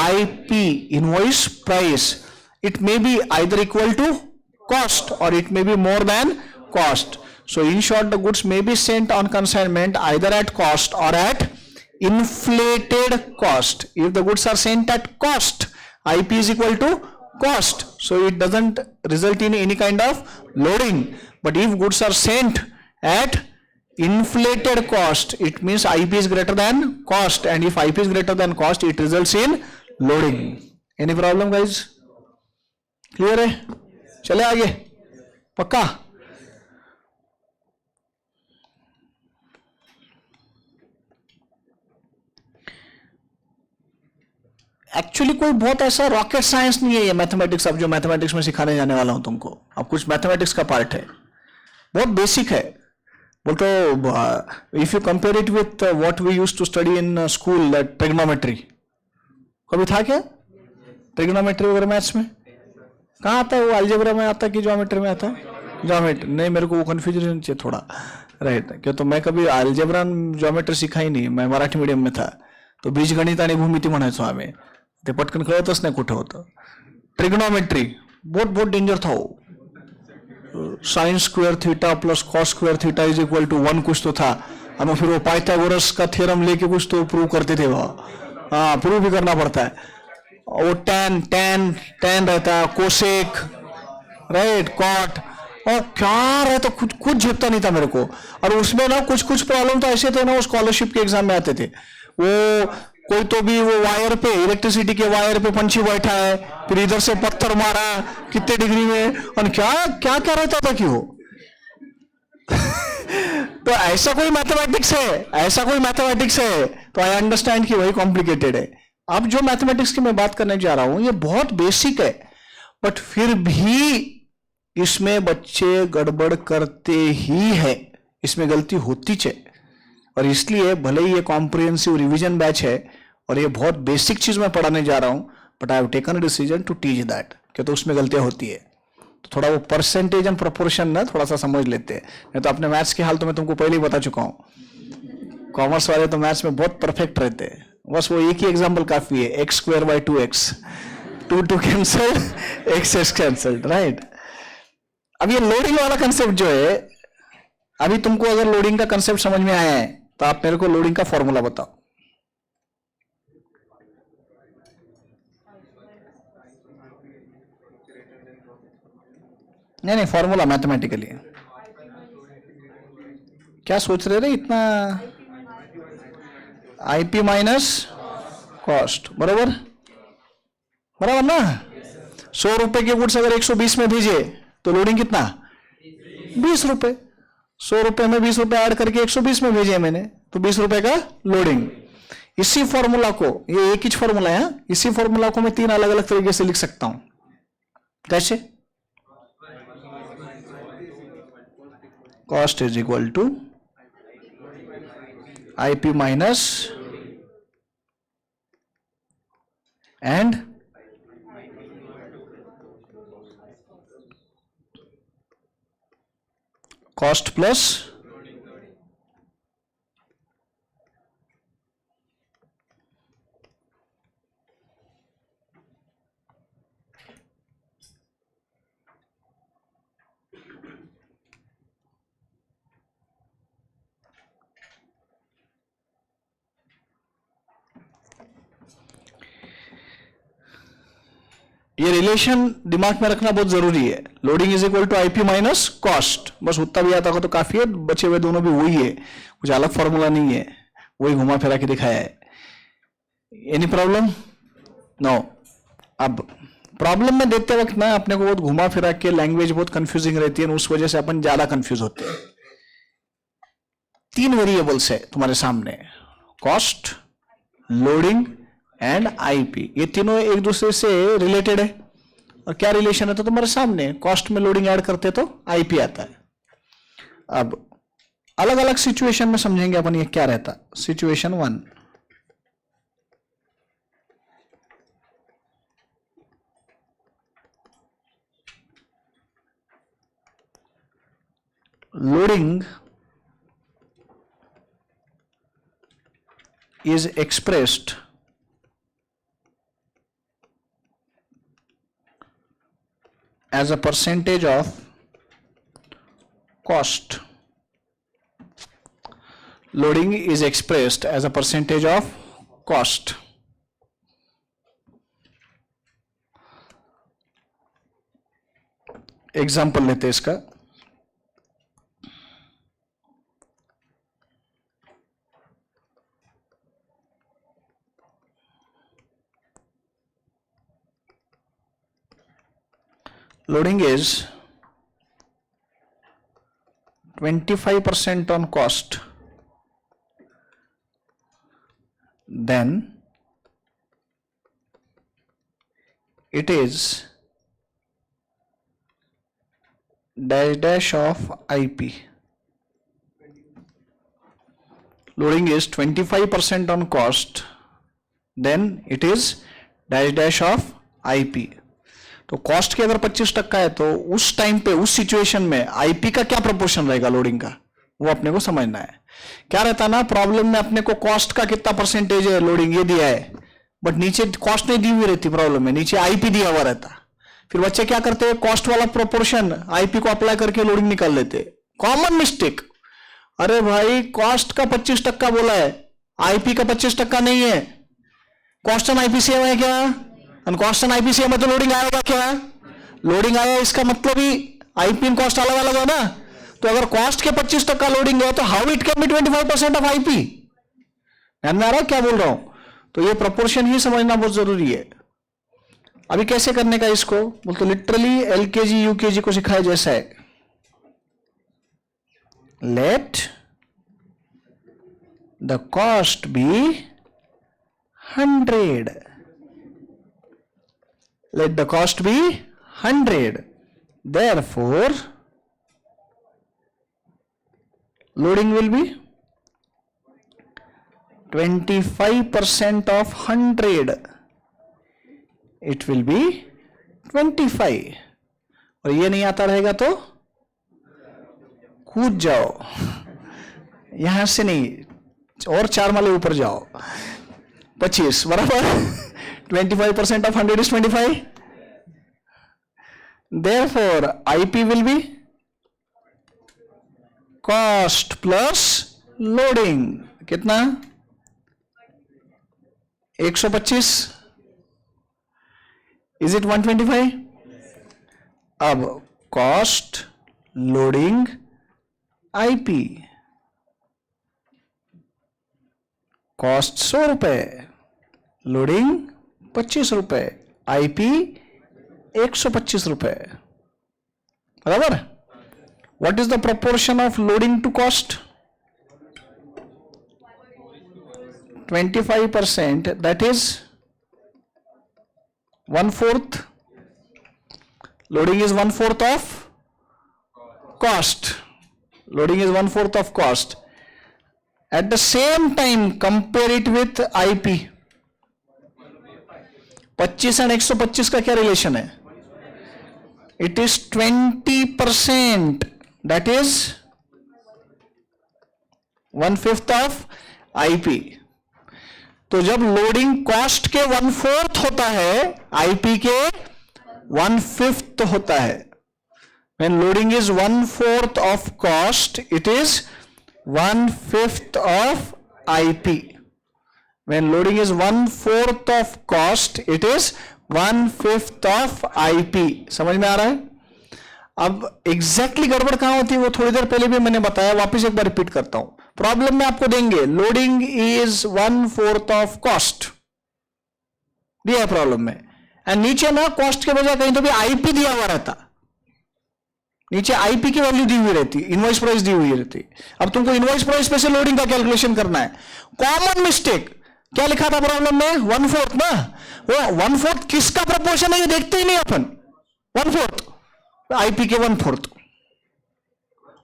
S1: IP, invoice price. It may be either equal to cost or it may be more than cost. So in short, the goods may be sent on consignment either at cost or at inflated cost. If the goods are sent at cost, IP is equal to cost. So it doesn't result in any kind of loading. But if goods are sent at inflated cost, it means IP is greater than cost. And if IP is greater than cost, it results in loading. Any problem guys? Clear है? चले आगे? पक्का? Actually कोई बहुत ऐसा rocket science नहीं है ये मैथमेटिक्स. अब जो मैथमेटिक्स में सिखाने जाने वाला हूं तुमको, अब कुछ मैथमेटिक्स का पार्ट है, बहुत बेसिक है. बोल तो if you compare it with what we used to study in school, that trigonometry, कभी था क्या ट्रिग्नोमेट्री वगैरह मैथ्स में? कहाँ आता है वो? अलजेब्रा में आता है कि ज्योमेट्री में आता है? ज्योमेट्री नहीं, मेरे को वो कन्फ्यूजन चाहिए थोड़ा, राइट? क्यों तो मैं कभी अलजेब्रा ज्योमेट्री सीखा ही नाही, मैं मराठी मीडियम में था. तो बीजगणित आणि भूमिती म्हणायचो आम्ही, ते पटकन कळतच नाही कुठे होतं. ट्रिग्नोमेट्री बहुत बहुत डेंजर था वो. Sine square theta plus cos square theta is equal to 1 कुछ तो था. और फिर वो पाइथागोरस का थ्योरम लेके कुछ तो प्रूव करते थे वो. हाँ, प्रूव भी करना पड़ता है. वो टैन टैन टैन रहता है, कोसेक, राइट, कॉट, और क्या रहता, कुछ झेपता नहीं था मेरे को. और उसमें ना कुछ कुछ प्रॉब्लम तो ऐसे थे ना, वो स्कॉलरशिप के एग्जाम में आते थे. वो कोई तो भी वो वायर पे, इलेक्ट्रिसिटी के वायर पे पंछी बैठा है, फिर इधर से पत्थर मारा कितने डिग्री में, और क्या क्या क्या रहता था कि वो तो ऐसा कोई मैथमेटिक्स है, ऐसा कोई मैथमेटिक्स है. तो आई अंडरस्टैंड कि वही कॉम्प्लिकेटेड है. अब जो मैथमेटिक्स की मैं बात करने जा रहा हूं ये बहुत बेसिक है, बट फिर भी इसमें बच्चे गड़बड़ करते ही है, इसमें गलती होती है. और इसलिए भले ही ये कॉम्प्रिहेंसिव रिवीजन बैच है और ये बहुत बेसिक चीज मैं पढ़ाने जा रहा हूं, but I have taken a decision to teach that, क्योंकि तो उसमें गलतियां होती है. तो थोड़ा वो परसेंटेज एंड प्रोपोर्शन ना थोड़ा सा समझ लेते हैं. नहीं तो अपने मैथ्स के हाल तो मैं तुमको पहले ही बता चुका हूं. कॉमर्स वाले तो मैथ्स में बहुत परफेक्ट रहते हैं, बस वो एक ही एग्जाम्पल काफी है, x square by 2x, 2 cancel, x cancelled, right. अब ये लोडिंग वाला कंसेप्ट जो है, अभी तुमको अगर लोडिंग का कंसेप्ट समझ में आया है तो आप मेरे को लोडिंग का फॉर्मूला बताओ। नहीं नहीं, फॉर्मूला मैथमेटिकली क्या सोच रहे थे इतना? आईपी माइनस कॉस्ट, बराबर बराबर ना। 100 रुपए के गुड्स अगर 120 में भेजे तो लोडिंग कितना? 20 रुपए। 100 रुपए में 20 रुपए ऐड करके 120 में भेजे मैंने, तो 20 रुपए का लोडिंग। इसी फॉर्मूला को, ये एक ही फॉर्मूला है, इसी फॉर्मूला को मैं 3 अलग अलग तरीके से लिख सकता हूं। कैसे? Cost is equal to IP minus and cost plus ये रिलेशन दिमाग में रखना बहुत जरूरी है। Loading is equal to IP minus cost, बस उतना भी आता होगा तो काफी है। बचे हुए दोनों भी वही है, कुछ अलग फॉर्मूला नहीं है, वही घुमा फिरा के दिखाया है। Any problem? नो। अब प्रॉब्लम में देते वक्त ना अपने को बहुत घुमा फिरा के लैंग्वेज बहुत कंफ्यूजिंग रहती है, उस वजह से अपन ज्यादा कंफ्यूज होते हैं। 3 वेरिएबल्स है तुम्हारे सामने, कॉस्ट, लोडिंग एंड आईपी। ये तीनों एक दूसरे से रिलेटेड है। और क्या रिलेशन है तो तुम्हारे सामने, कॉस्ट में लोडिंग ऐड करते तो आईपी आता है। अब अलग अलग सिचुएशन में समझेंगे अपन ये क्या रहता। Situation 1, loading is expressed as a percentage of cost. Loading is expressed as a percentage of cost. Example लेते हैं इसका। Loading is 25% on cost, then it is dash dash of IP. Loading is 25% on cost, then it is dash dash of IP. तो cost के अगर 25% है तो उस time पे, उस सिचुएशन में आईपी का क्या प्रोपोर्शन रहेगा लोडिंग का, वो अपने को समझना है। क्या रहता ना, प्रॉब्लम में अपने को कॉस्ट का कितना परसेंटेज है लोडिंग ये दिया है, बट नीचे कॉस्ट नहीं दी हुई रहती प्रॉब्लम में, नीचे आईपी दिया हुआ रहता। फिर बच्चे क्या करते हैं, कॉस्ट वाला प्रोपोर्शन आईपी को अप्लाई करके लोडिंग निकाल लेते। Common mistake. अरे भाई कॉस्ट का 25% बोला है, आईपी का 25% नहीं है। कॉस्ट एंड आईपी सेम है क्या? कॉस्ट एंड आईपी सेम है तो लोडिंग आएगा क्या? लोडिंग आया, इसका मतलब ही आईपी एंड कॉस्ट अलग अलग है ना। तो अगर कॉस्ट के 25% लोडिंग है तो how it can be 25% of IP? ध्यान में आ रहा है क्या बोल रहा हूं? तो ये प्रोपोर्शन ही समझना बहुत जरूरी है। अभी कैसे करने का इसको बोल, तो लिटरली एलकेजी यूकेजी को सिखाया जैसा है। Let the cost be 100. Let the cost be 100. Therefore, loading will be 25% of 100. It will be 25. और ये नहीं आता रहेगा तो कूद जाओ, यहां से नहीं और 4 माले ऊपर जाओ। 25 बराबर 25% of 100 is 25. Therefore IP will be cost plus loading. कितना? 125. Is it 125? अब cost loading IP, कॉस्ट 100 रुपए, लोडिंग 25 रुपए, आईपी 125 रुपए, बराबर. What is the proportion of loading to cost? 25%, that is 1/4. Loading is 1/4 of cost. Loading is 1/4 of cost. At the same time, compare it with IP. 25 and 125 का क्या relation है? It is 20%. That is 1/5 of IP. तो जब loading cost के 1/4 होता है, IP के 1/5 होता है. When loading is 1/4 of cost, it is 1/5 of IP. When loading is 1/4 of cost, it is 1/5 of IP. समझ में आ रहा है? अब एग्जैक्टली गड़बड़ कहां होती है वो थोड़ी देर पहले भी मैंने बताया, वापस एक बार रिपीट करता हूं. प्रॉब्लम में आपको देंगे लोडिंग इज 1/4 ऑफ कॉस्ट, दिया है प्रॉब्लम में, एंड नीचे ना कॉस्ट के बजाय कहीं तो भी आईपी दिया हुआ रहता, नीचे आईपी की वैल्यू दी हुई रहती, इनवॉइस प्राइस दी हुई रहती. अब तुमको इनवॉइस प्राइस पे से लोडिंग का कैलकुलेशन करना है. कॉमन मिस्टेक क्या लिखा था प्रॉब्लम में? 1/4 ना. वो 1/4 किसका प्रपोर्शन है ये देखते ही नहीं अपन. 1/4 आईपी के 1/4.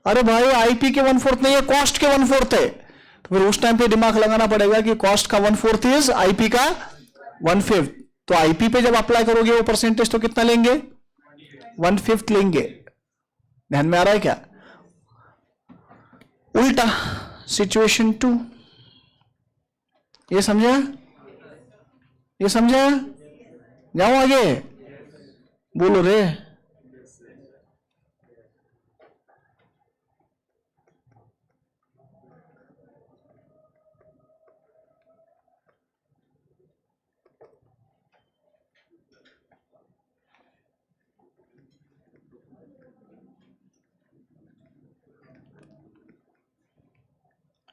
S1: अरे भाई आईपी के 1/4 नहीं है, कॉस्ट के 1/4 है. तो फिर उस टाइम पे दिमाग लगाना पड़ेगा कि कॉस्ट का 1/4 इज आईपी का 1/5. तो आईपी पे जब अप्लाई करोगे वो परसेंटेज तो कितना लेंगे? 1/5 लेंगे. ध्यान में आ रहा है क्या? उल्टा सिचुएशन 2. ये समझा? ये समझा? जाओ आगे, बोलो रे.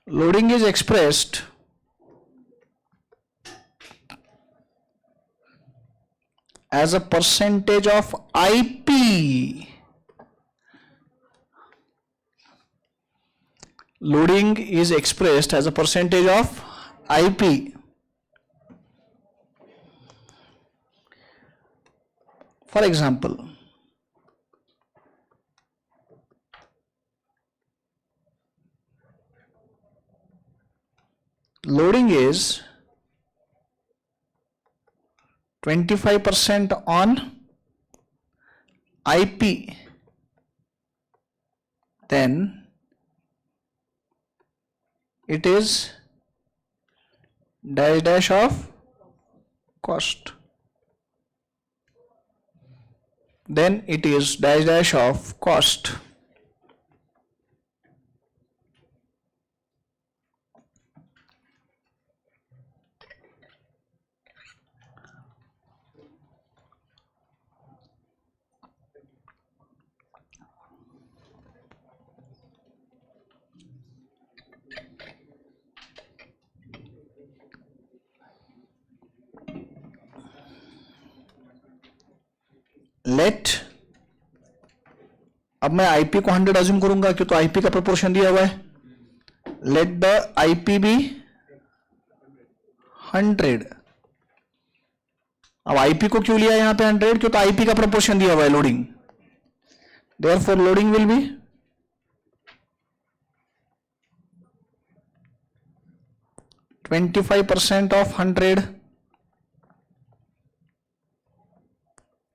S1: Loading is expressed as a percentage of IP. Loading is expressed as a percentage of IP. For example, loading is 25% on IP, then it is dash dash of cost, then it is dash dash of cost. Let, अब मैं IP को 100 assume करूंगा क्यों, तो IP का proportion दिया हुआ है. Let the IP be 100. अब आईपी को क्यों लिया यहां पे 100? क्यों, तो आईपी का प्रोपोर्शन दिया हुआ है loading. Therefore loading will be 25% of 100.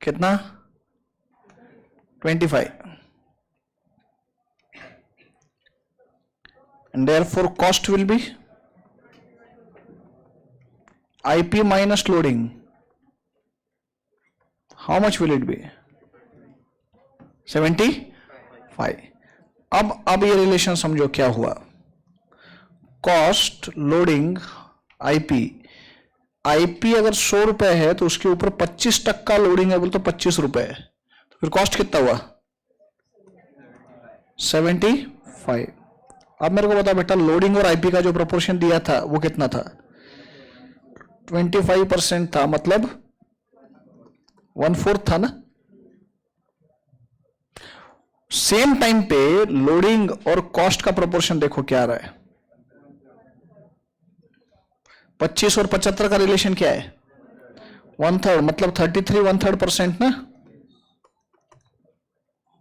S1: कितना? 25. And therefore cost will be IP minus loading, how much will it be? 75. अब ये रिलेशन समझो क्या हुआ. कॉस्ट, लोडिंग, आईपी अगर 100 रुपए है तो उसके ऊपर 25% लोडिंग है बोल तो 25 रुपए है, तो फिर कॉस्ट कितना हुआ? 75. अब मेरे को बता बेटा, लोडिंग और आईपी का जो प्रोपोर्शन दिया था वो कितना था? 25% था, मतलब 1/4 था ना. सेम टाइम पे लोडिंग और कॉस्ट का प्रोपोर्शन देखो क्या आ रहा है. 25 और 75 का रिलेशन क्या है? 1/3, मतलब 33 1/3% ना.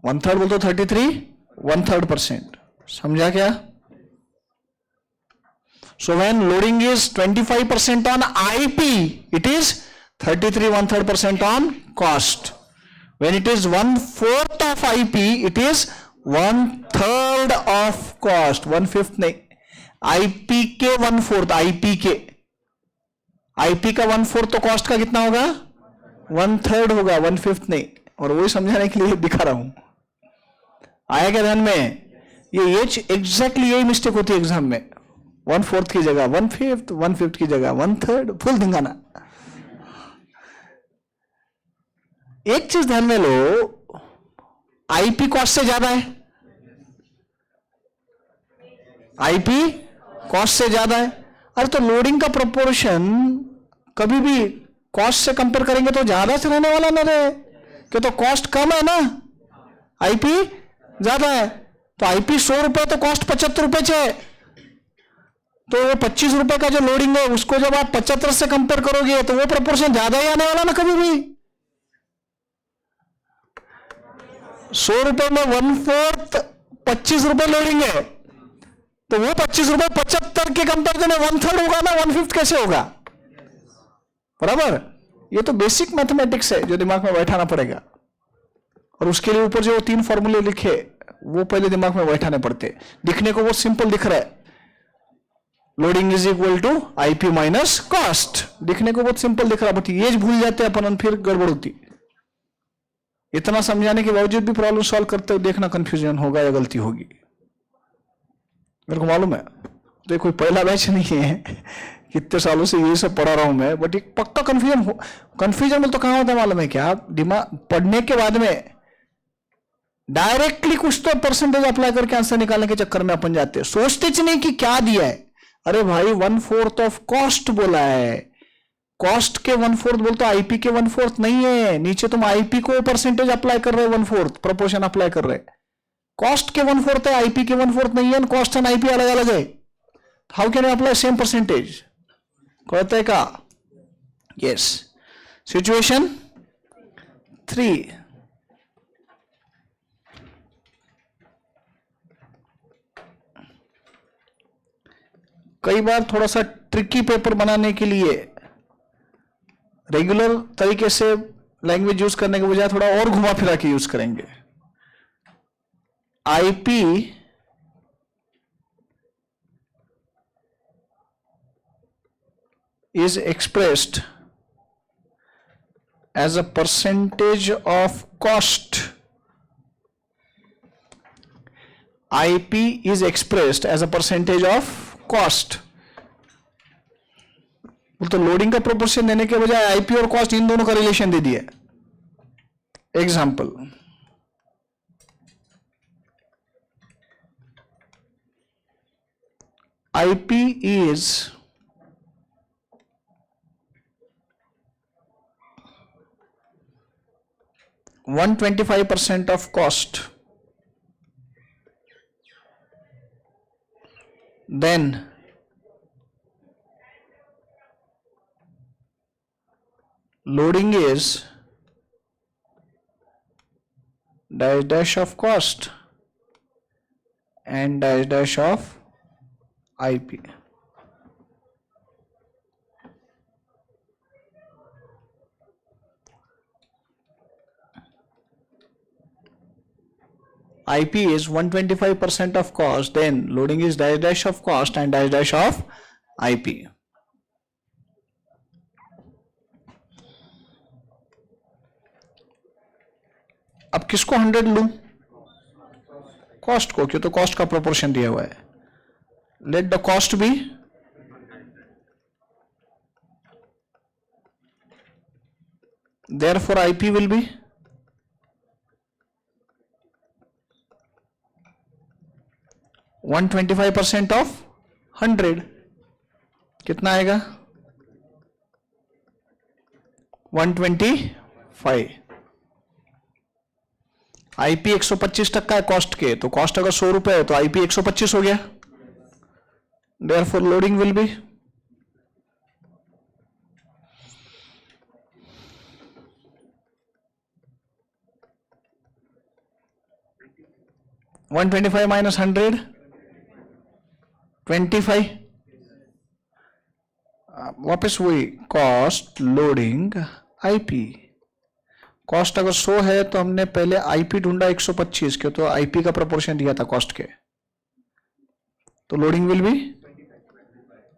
S1: 1/3 बोल तो 33 1/3%. समझा क्या? So when loading is 25% on IP, it is 33 1/3% on cost. When it is 1/4 of IP, it is 1/3 of cost. 1/5 नहीं, IP के 1/4, IP का 1/4 तो कॉस्ट का कितना होगा? 1/3 होगा, 1/5 नहीं. और वही समझाने के लिए दिखा रहा हूं. आया क्या ध्यान में? ये एग्जैक्टली यही मिस्टेक होती है एग्जाम में. 1/4 की जगह 1/5, 1/5 की जगह 1/3, फुल धिंगाना. एक चीज ध्यान में लो, आईपी कॉस्ट से ज्यादा है. आईपी कॉस्ट से ज्यादा है. अरे तो लोडिंग का प्रोपोर्शन कभी भी कॉस्ट से कंपेयर करेंगे तो ज्यादा से रहने वाला ना रहे, क्यों? तो कॉस्ट कम है ना, आईपी ज्यादा है. तो आईपी 100 रुपए तो कॉस्ट 75 रुपए है. तो वो 25 रुपए का जो लोडिंग है उसको जब आप 75 से कंपेयर करोगे तो वो प्रोपोर्शन ज्यादा ही आने वाला ना कभी भी. 100 रुपए में 1/4 25 रुपए लोडिंग है, तो वो 25 रुपए 75 के कंपेरिजन में 1/3 होगा ना, 1/5 कैसे होगा? बराबर. ये तो बेसिक मैथमेटिक्स है जो दिमाग में बैठाना पड़ेगा. और उसके लिए ऊपर जो 3 फॉर्मूले लिखे वो पहले दिमाग में बैठाने पड़ते. दिखने को वो सिंपल दिख रहा है, loading is equal to IP minus cost. दिखने को बहुत सिंपल दिख रहा है, बट ये भूल जाते हैं अपन, फिर गड़बड़ होती. इतना समझाने के बावजूद भी प्रॉब्लम सॉल्व करते हुए देखना कंफ्यूजन होगा या गलती होगी. मेरे को मालूम है, तो कोई पहला बैच नहीं है, कितने सालों से ये सब पढ़ा रहा हूं मैं, बट एक पक्का कंफ्यूजन में तो कहां होता है मालूम है क्या? दिमाग पढ़ने के बाद में डायरेक्टली कुछ तो परसेंटेज अप्लाई करके आंसर निकालने के चक्कर में अपन जाते हैं, सोचते नहीं कि क्या दिया है. अरे भाई 1/4 ऑफ कॉस्ट बोला है, कॉस्ट के 1/4 बोल तो आईपी के 1/4 नहीं है. नीचे तुम आईपी को परसेंटेज अप्लाई कर रहे हो, 1/4 प्रोपोर्शन अप्लाई कर रहे. कॉस्ट के 1/4 है, आईपी के 1/4 नहीं है. कॉस्ट एंड आईपी अलग अलग है. How can you apply same percentage? कहते हैं का? यस. सिचुएशन 3. कई बार थोड़ा सा ट्रिकी पेपर बनाने के लिए रेगुलर तरीके से लैंग्वेज यूज करने के बजाय थोड़ा और घुमा फिरा के यूज करेंगे. IP is expressed as a percentage of cost. IP is expressed as a percentage of cost. तो लोडिंग का प्रोपोर्शन देने के बजाय आईपी और कॉस्ट इन दोनों का रिलेशन दे दिया. Example, IP is 125% of cost, then loading is dash dash of cost and dash dash of IP. IP is 125% of cost, then loading is dash dash of cost and dash dash of IP. अब किसको 100 लूं? Cost को, क्यों? तो cost का proportion दिया हुआ है. Let the cost be therefore IP will be 125% of 100. कितना आएगा? 125. IP 125% है कॉस्ट के, तो कॉस्ट अगर 100 रुपए है तो IP 125 हो गया. therefore loading will be 125 minus 100 25. वापस वही कॉस्ट लोडिंग आईपी. कॉस्ट अगर 100 है तो हमने पहले आईपी ढूंढा 125 के, तो आईपी का प्रोपोर्शन दिया था कॉस्ट के, तो लोडिंग विल भी.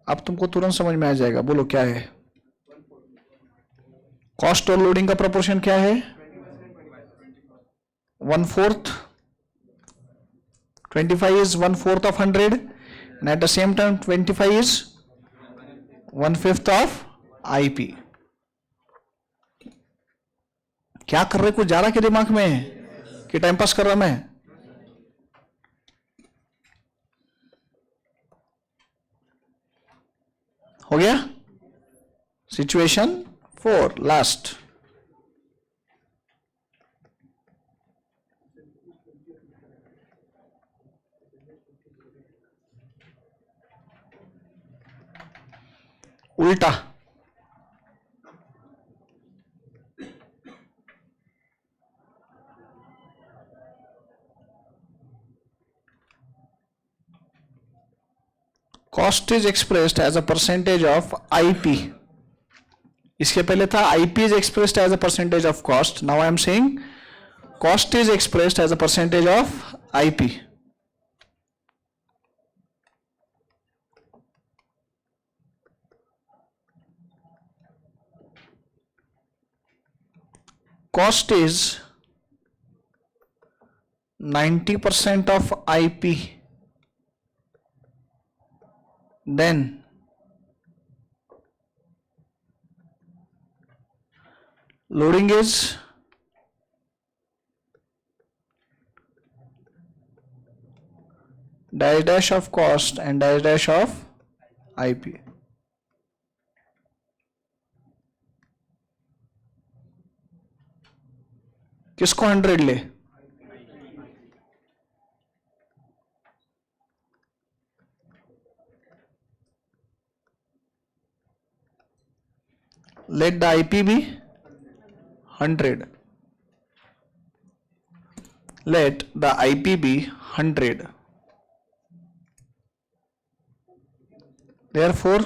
S1: अब तुमको तुरंत समझ में आ जाएगा. बोलो क्या है कॉस्ट और लोडिंग का प्रोपोर्शन? क्या है? 1/4. 25 is 1/4 of 100 and at the same time 25 is 1/5 of IP. क्या कर रहे? कुछ जा रहा के दिमाग में कि टाइम पास कर रहा मैं? हो गया? Situation 4 last. उल्टा. Cost is expressed as a percentage of IP. इसके पहले था IP is expressed as a percentage of cost. Now I am saying cost is expressed as a percentage of IP. Cost is 90% of IP. Then loading is dash dash of cost and dash dash of IP. किसको 100 ले? Let the IP be 100. Let the IP be 100. Therefore,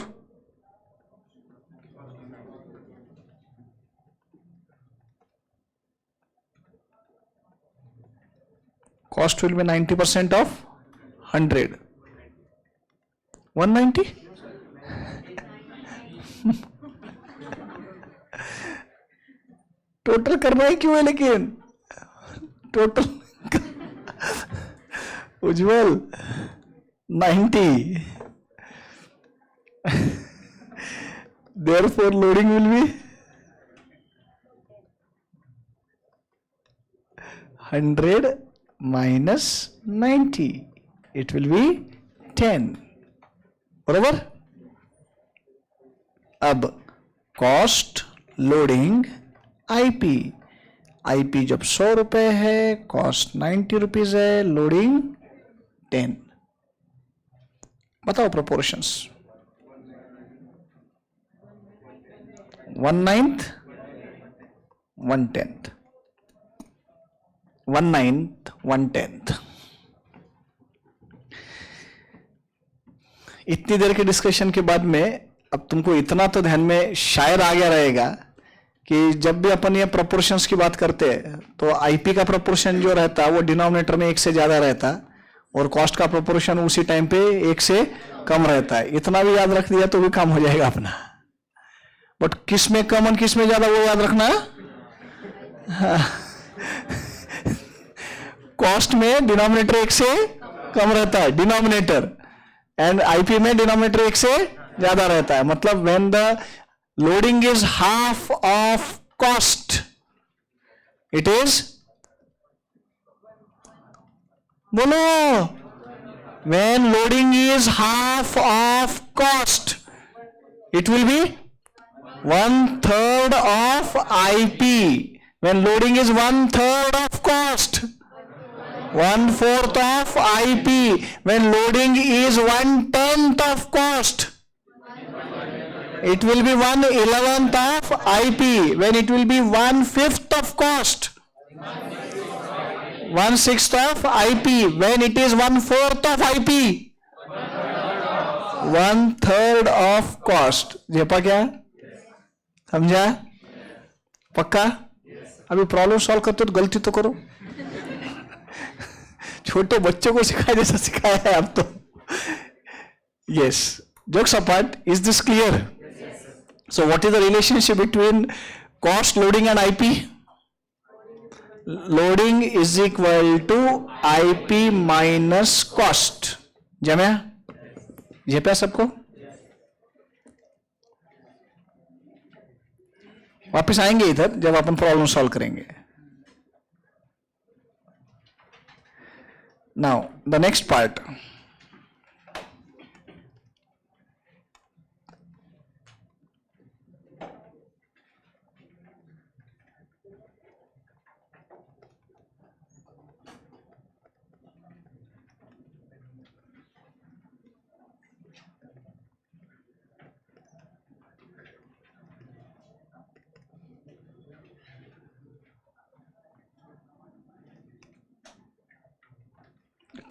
S1: cost will be 90% of 100. 190? Total करना ही क्यों है लेकिन? Total Ujjwal 90. Therefore loading will be 100 minus 90. It will be 10. बराबर? अब cost loading IP. IP जब 100 रुपए है, कॉस्ट 90 रुपीज है, लोडिंग 10. बताओ प्रोपोर्शंस. 1/9 1/10. 1/9 1/10. इतनी देर के डिस्कशन के बाद में अब तुमको इतना तो ध्यान में शायद आ गया रहेगा कि जब भी अपन ये प्रोपोर्शंस की बात करते हैं तो आईपी का प्रोपोर्शन जो रहता है वो डिनोमिनेटर में 1 से ज्यादा रहता है और कॉस्ट का प्रोपोर्शन उसी टाइम पे 1 से कम रहता है. इतना भी याद रख दिया तो भी काम हो जाएगा अपना. बट किस में कम और किस में ज्यादा वो याद रखना है. कॉस्ट में डिनोमिनेटर एक से कम रहता है, डिनोमिनेटर, एंड आईपी में डिनोमिनेटर एक से ज्यादा रहता है. मतलब when the loading is half of cost, it is, बोलो, when loading is half of cost, it will be 1/3 of IP. When loading is 1/3 of cost, 1/4 of IP. When loading is 1/10 of cost, it will be 1/11 of IP. When it will be 1/5 of cost, 1/6 of IP. When it is 1/4 of IP, 1/3 of cost. जेपा क्या, समझा, पक्का? अभी problem solve करते तो गलती तो करो. छोटे बच्चों को सिखाया जैसा सिखाया है अब तो. Yes, jokes apart, is this clear? So what is the relationship between cost, loading and IP? Loading is equal to IP minus cost. जमे ये पे सबको? वापस आएंगे इधर जब अपन प्रॉब्लम सॉल्व करेंगे. Now the next part.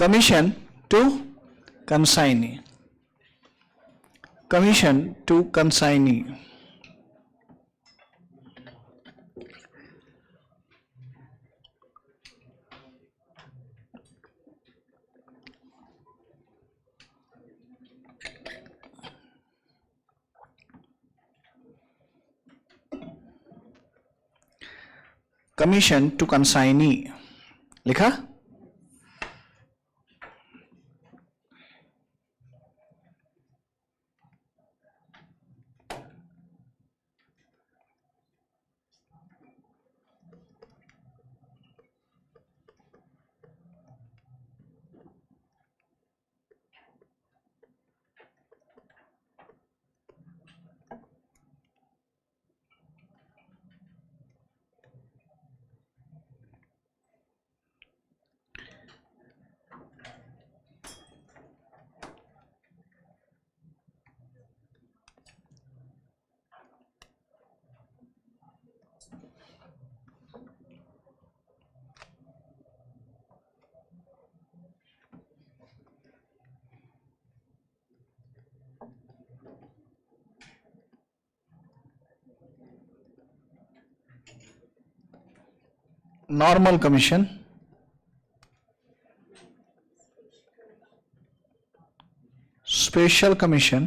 S1: Commission to consignee. Commission to consignee. Commission to consignee लिखा. Normal commission, special commission,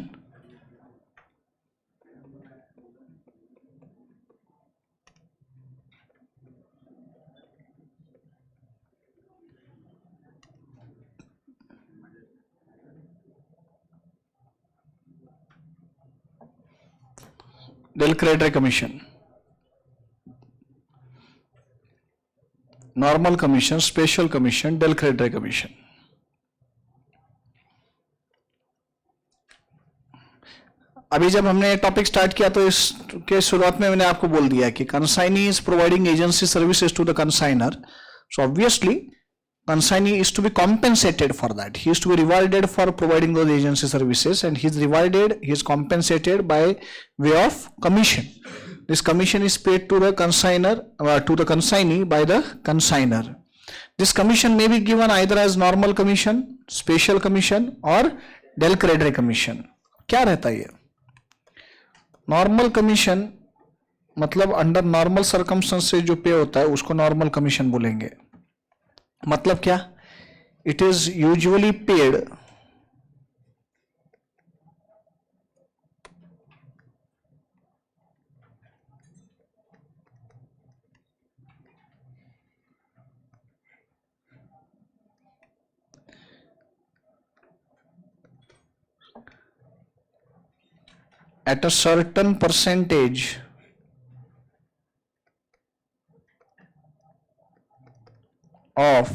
S1: del credit commission. Normal commission, special commission, del credit commission. अभी जब हमने टॉपिक स्टार्ट किया तो इसके शुरुआत में मैंने आपको बोल दिया कि consignee is providing agency services to the consignor. So obviously consignee is to be compensated for that. He is to be rewarded for providing those agency services, and he is compensated by way of commission. This commission is paid to the consigner, to the consignee by the consigner. This commission may be given either as normal commission, special commission or del credere commission. क्या रहता है ये? Normal commission मतलब under normal circumstances जो पे होता है उसको नॉर्मल कमीशन बोलेंगे. मतलब क्या? It is usually paid at a certain percentage of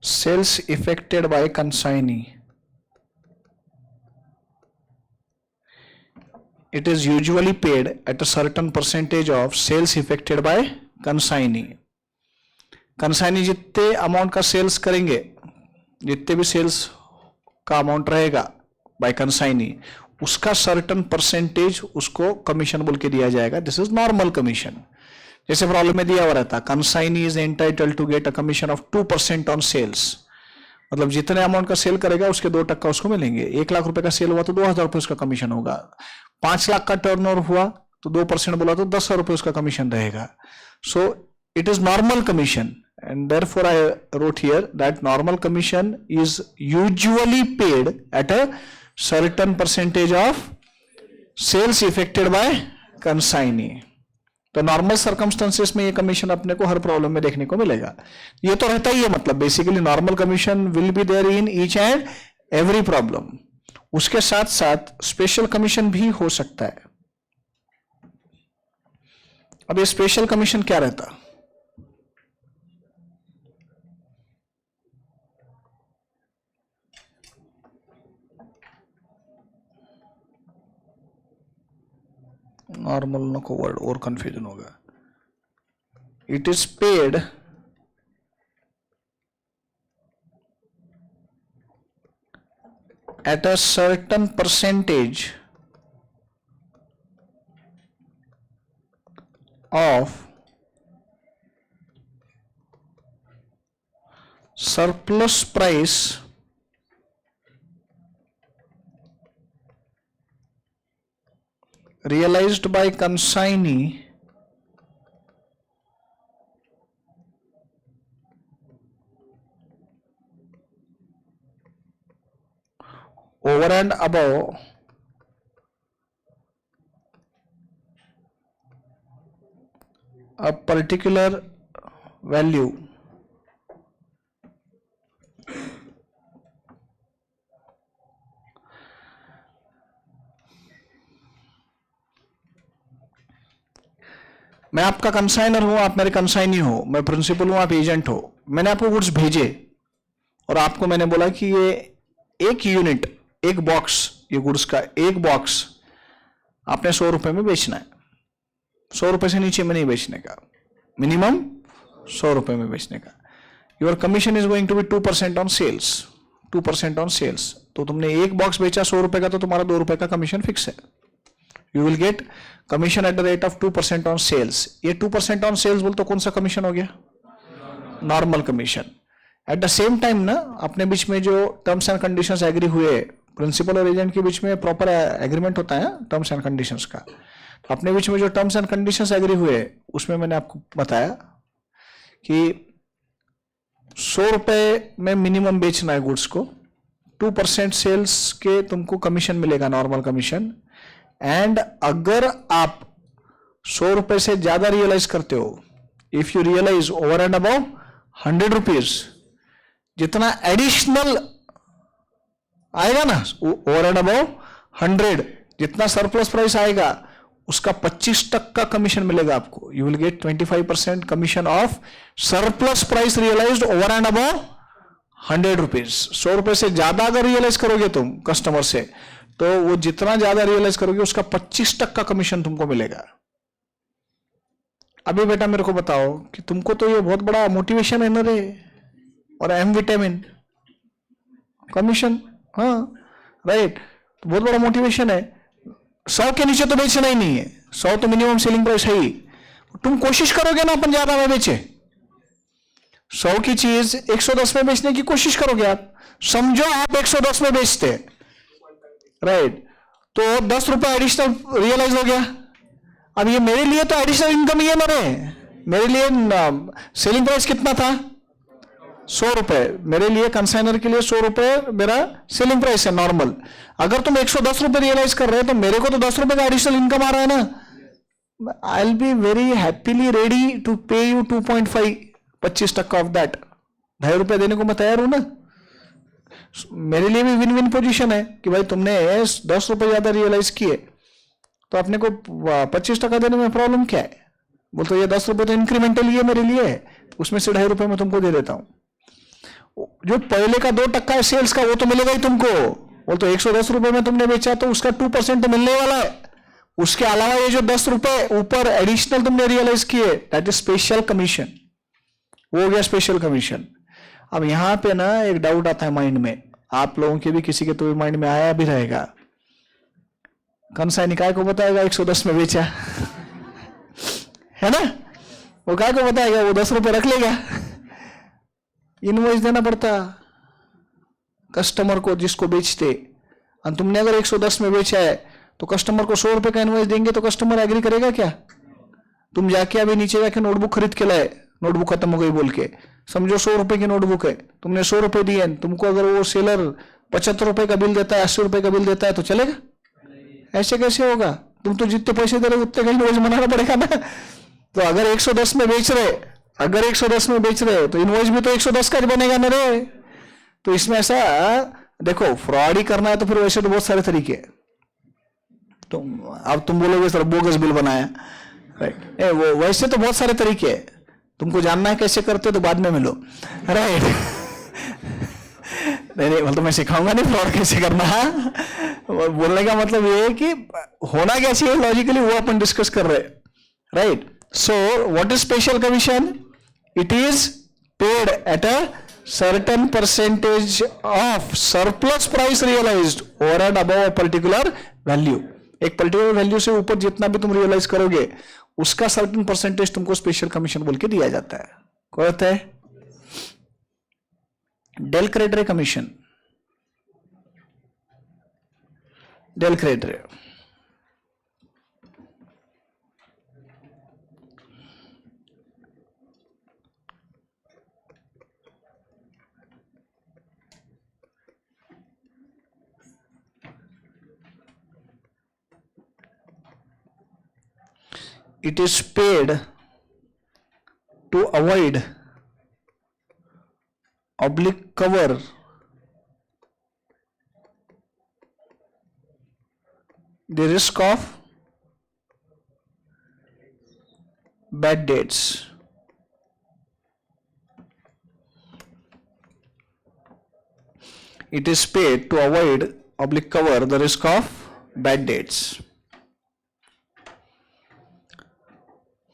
S1: sales effected by consignee. It is usually paid at a certain percentage of sales effected by consignee. Consignee जितने amount का सेल्स करेंगे, जितने भी sales का amount रहेगा by consignee, उसका certain percentage उसको commission बोल के दिया जाएगा. This is normal commission. जैसे प्रॉब्लम में दिया हुआ रहता, consignee is entitle to get a commission of 2% on sales. मतलब जितने अमाउंट का सेल करेगा उसके 2% उसको मिलेंगे. 1 लाख रुपए का सेल हुआ तो 2,000 रुपए उसका कमीशन होगा. 5 लाख का टर्नओवर हुआ तो 2% बोला तो 10,000 रुपए उसका कमीशन रहेगा. सो it is normal commission, and therefore I wrote here that normal commission is usually paid at a certain percentage of sales effected by consignee. तो नॉर्मल सर्कमस्टेंसेस में ये कमीशन अपने को हर प्रॉब्लम में देखने को मिलेगा. ये तो रहता ही है. मतलब basically normal commission will be there in each and every problem. उसके साथ साथ स्पेशल कमीशन भी हो सकता है. अब ये स्पेशल कमीशन क्या रहता? नॉर्मल नको वर्ड और कंफ्यूजन होगा. It is paid at a certain percentage of surplus price realized by consignee over and above a particular value मैं आपका कंसाइनर हूं, आप मेरे कंसाइनी हो, मैं प्रिंसिपल हूं, आप एजेंट हो. मैंने आपको गुड्स भेजे और आपको मैंने बोला कि ये एक यूनिट, एक बॉक्स, ये गुड्स का एक बॉक्स आपने 100 रुपए में बेचना है. 100 रुपए से नीचे में नहीं बेचने का, मिनिमम 100 रुपए में बेचने का. Your commission is going to be 2% on sales. 2% on sales. तो तुमने एक बॉक्स बेचा 100 रुपए का, तो तुम्हारा 2 रुपए का कमीशन फिक्स है. You will get commission at the rate of 2% on sales. ये 2% ऑन सेल्स बोल तो कौन सा कमीशन हो गया? Normal commission. At the same time ना, अपने बीच में जो टर्म्स एंड कंडीशंस एग्री हुए, प्रिंसिपल और एजेंट के बीच में प्रॉपर एग्रीमेंट होता है टर्म्स एंड कंडीशंस का. तो अपने बीच में जो टर्म्स एंड कंडीशंस एग्री हुए, उसमें मैंने आपको बताया कि 100 रुपए में मिनिमम बेचना है गुड्स को. 2% सेल्स के तुमको कमीशन मिलेगा, नॉर्मल कमीशन. एंड अगर आप 100 रुपए से ज्यादा रियलाइज करते हो, if you realise over and above 100 rupees, जितना एडिशनल आएगा ना ओवर एंड अबव 100, जितना सरप्लस प्राइस आएगा उसका 25% कमीशन मिलेगा आपको. You will get 25% commission of surplus price realised over and above 100 rupees. 100 रुपए से ज्यादा अगर रियलाइज करोगे तुम कस्टमर से, तो वो जितना ज्यादा रियलाइज करोगे उसका 25% कमीशन तुमको मिलेगा. अभी बेटा मेरे को बताओ कि तुमको तो ये बहुत बड़ा मोटिवेशन है ना रे, और एम विटामिन कमीशन. हाँ राइट, तो बहुत बड़ा मोटिवेशन है. 100 के नीचे तो बेचना ही नहीं है. 100 तो मिनिमम सेलिंग प्राइस है ही. तुम कोशिश करोगे ना अपन ज्यादा में बेचे. 100 की चीज 110 में बेचने की कोशिश करोगे आप. समझो आप 110 में बेचते, राइट, तो 10 रुपए एडिशनल रियलाइज हो गया. अब ये मेरे लिए तो एडिशनल इनकम ही है ना रे. मेरे लिए सेलिंग प्राइस कितना था? 100 रुपए. मेरे लिए कंसाइनर के लिए 100 रुपए मेरा सेलिंग प्राइस है नॉर्मल. अगर तुम 110 रुपए रियलाइज कर रहे हो तो मेरे को तो 10 रुपए का एडिशनल इनकम आ रहा है ना. I will be very happily ready to pay you 2.5 25% of that, ₹2.5 देने को मैं तैयार हूं ना। मेरे लिए भी विन विन पोजीशन है कि भाई तुमने ₹10 ज्यादा रियलाइज किए तो अपने को 25% देने में प्रॉब्लम क्या है? बोल तो ये ₹10 तो इंक्रीमेंटल ही है मेरे लिए, उसमें से ₹2.5 मैं तुमको दे देता हूं। जो पहले का 2% है सेल्स का वो तो मिलेगा ही तुमको। बोल तो ₹110 में तुमने बेचा तो उसका 2% तो मिलने वाला है। उसके अलावा ये जो ₹10 ऊपर एडिशनल तुमने रियलाइज किए दैट इज स्पेशल कमीशन, वो हो गया स्पेशल कमीशन। अब यहां पे ना एक डाउट आता है माइंड में, आप लोगों के भी किसी के तो माइंड में आया भी रहेगा, कंसाई निकाय को बताएगा 110 में बेचा है ना, वो काय को बताएगा, वो ₹10 रख लेगा। इनवॉइस देना पड़ता कस्टमर को जिसको बेचते, और तुमने अगर 110 में बेचा है तो कस्टमर को ₹100 का इनवॉइस देंगे तो कस्टमर एग्री करेगा क्या? तुम जाके अभी नीचे जाके नोटबुक खरीद के लाए, नोटबुक खत्म हो गई बोल के, समझो ₹100 की नोटबुक है, तुमने ₹100 दिए, तुमको अगर वो सेलर ₹75 का बिल देता है, ₹80 का बिल देता है तो चलेगा? ऐसे कैसे होगा? तुम तो जितने पैसे दे रहे उतने का इनवॉइस बनाना पड़ेगा ना। तो अगर 110 में बेच रहे, अगर 110 में बेच रहे तो इनवॉइस भी तो 110 का बनेगा ना रे। तो इसमें ऐसा देखो, फ्रॉड ही करना है तो फिर वैसे तो बहुत सारे तरीके हैं। तो अब तुम बोलोगे सर बोगस बिल बनाया, राइट, वो वैसे तो बहुत सारे तरीके हैं, तुमको जानना है कैसे करते तो बाद में मिलो, राइट। नहीं तो मैं सिखाऊंगा नहीं फ्रॉड कैसे करना है। बोलने का मतलब ये है कि होना क्या चाहिए लॉजिकली वो अपन डिस्कस कर रहे हैं, right. So what is special commission? It is paid at a certain percentage of surplus price realised over and above a particular value. एक पर्टिकुलर वैल्यू से ऊपर जितना भी तुम रियलाइज करोगे उसका सर्टेन परसेंटेज तुमको स्पेशल कमीशन बोल के दिया जाता है। कौन होता है? Del credere commission, del credere. It is paid to avoid oblique cover the risk of bad debts. It is paid to avoid oblique cover the risk of bad debts.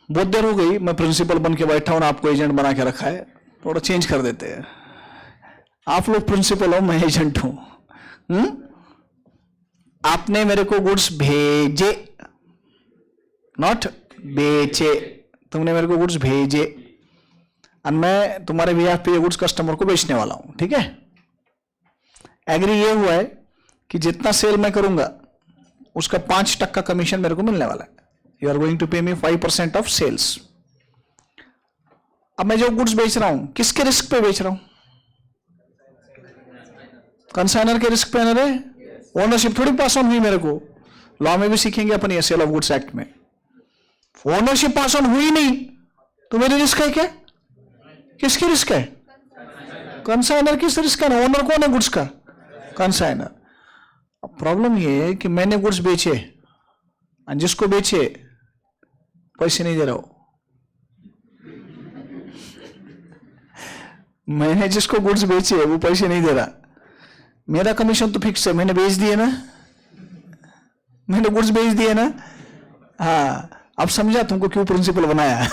S1: बहुत देर हो गई, मैं प्रिंसिपल बन के बैठा हूं, आपको एजेंट बना के रखा है, थोड़ा चेंज कर देते हैं। आप लोग प्रिंसिपल हो, मैं एजेंट हूं। आपने मेरे को गुड्स भेजे, नॉट बेचे, तुमने मेरे को गुड्स भेजे और मैं तुम्हारे बिहाफ पे ये गुड्स कस्टमर को बेचने वाला हूं, ठीक है। एग्री ये हुआ है कि जितना सेल मैं करूंगा उसका 5% कमीशन मेरे को मिलने वाला है। You are going to pay me 5% of sales. अब मैं जो गुड्स बेच रहा हूं किसके रिस्क पे बेच रहा हूं? कंसाइनर के रिस्क पे ना रे, ओनरशिप थोड़ी पास ऑन हुई मेरे को। लॉ में भी सीखेंगे अपन ये सेल ऑफ गुड्स एक्ट में, ओनरशिप पास ऑन हुई नहीं तो मेरी रिस्क है क्या? किसकी रिस्क है? कंसाइनर किस रिस्क है? ओनर कौन है गुड्स का? कंसाइनर। अब प्रॉब्लम ये है कि मैंने गुड्स बेचे और जिसको बेचे पैसे नहीं दे रहा हो। मैंने जिसको गुड्स बेचे वो पैसे नहीं दे रहा, मेरा कमीशन तो फिक्स है, मैंने बेच दिए ना, मैंने गुड्स बेच दिए ना। हाँ, अब समझा तुमको क्यों प्रिंसिपल बनाया।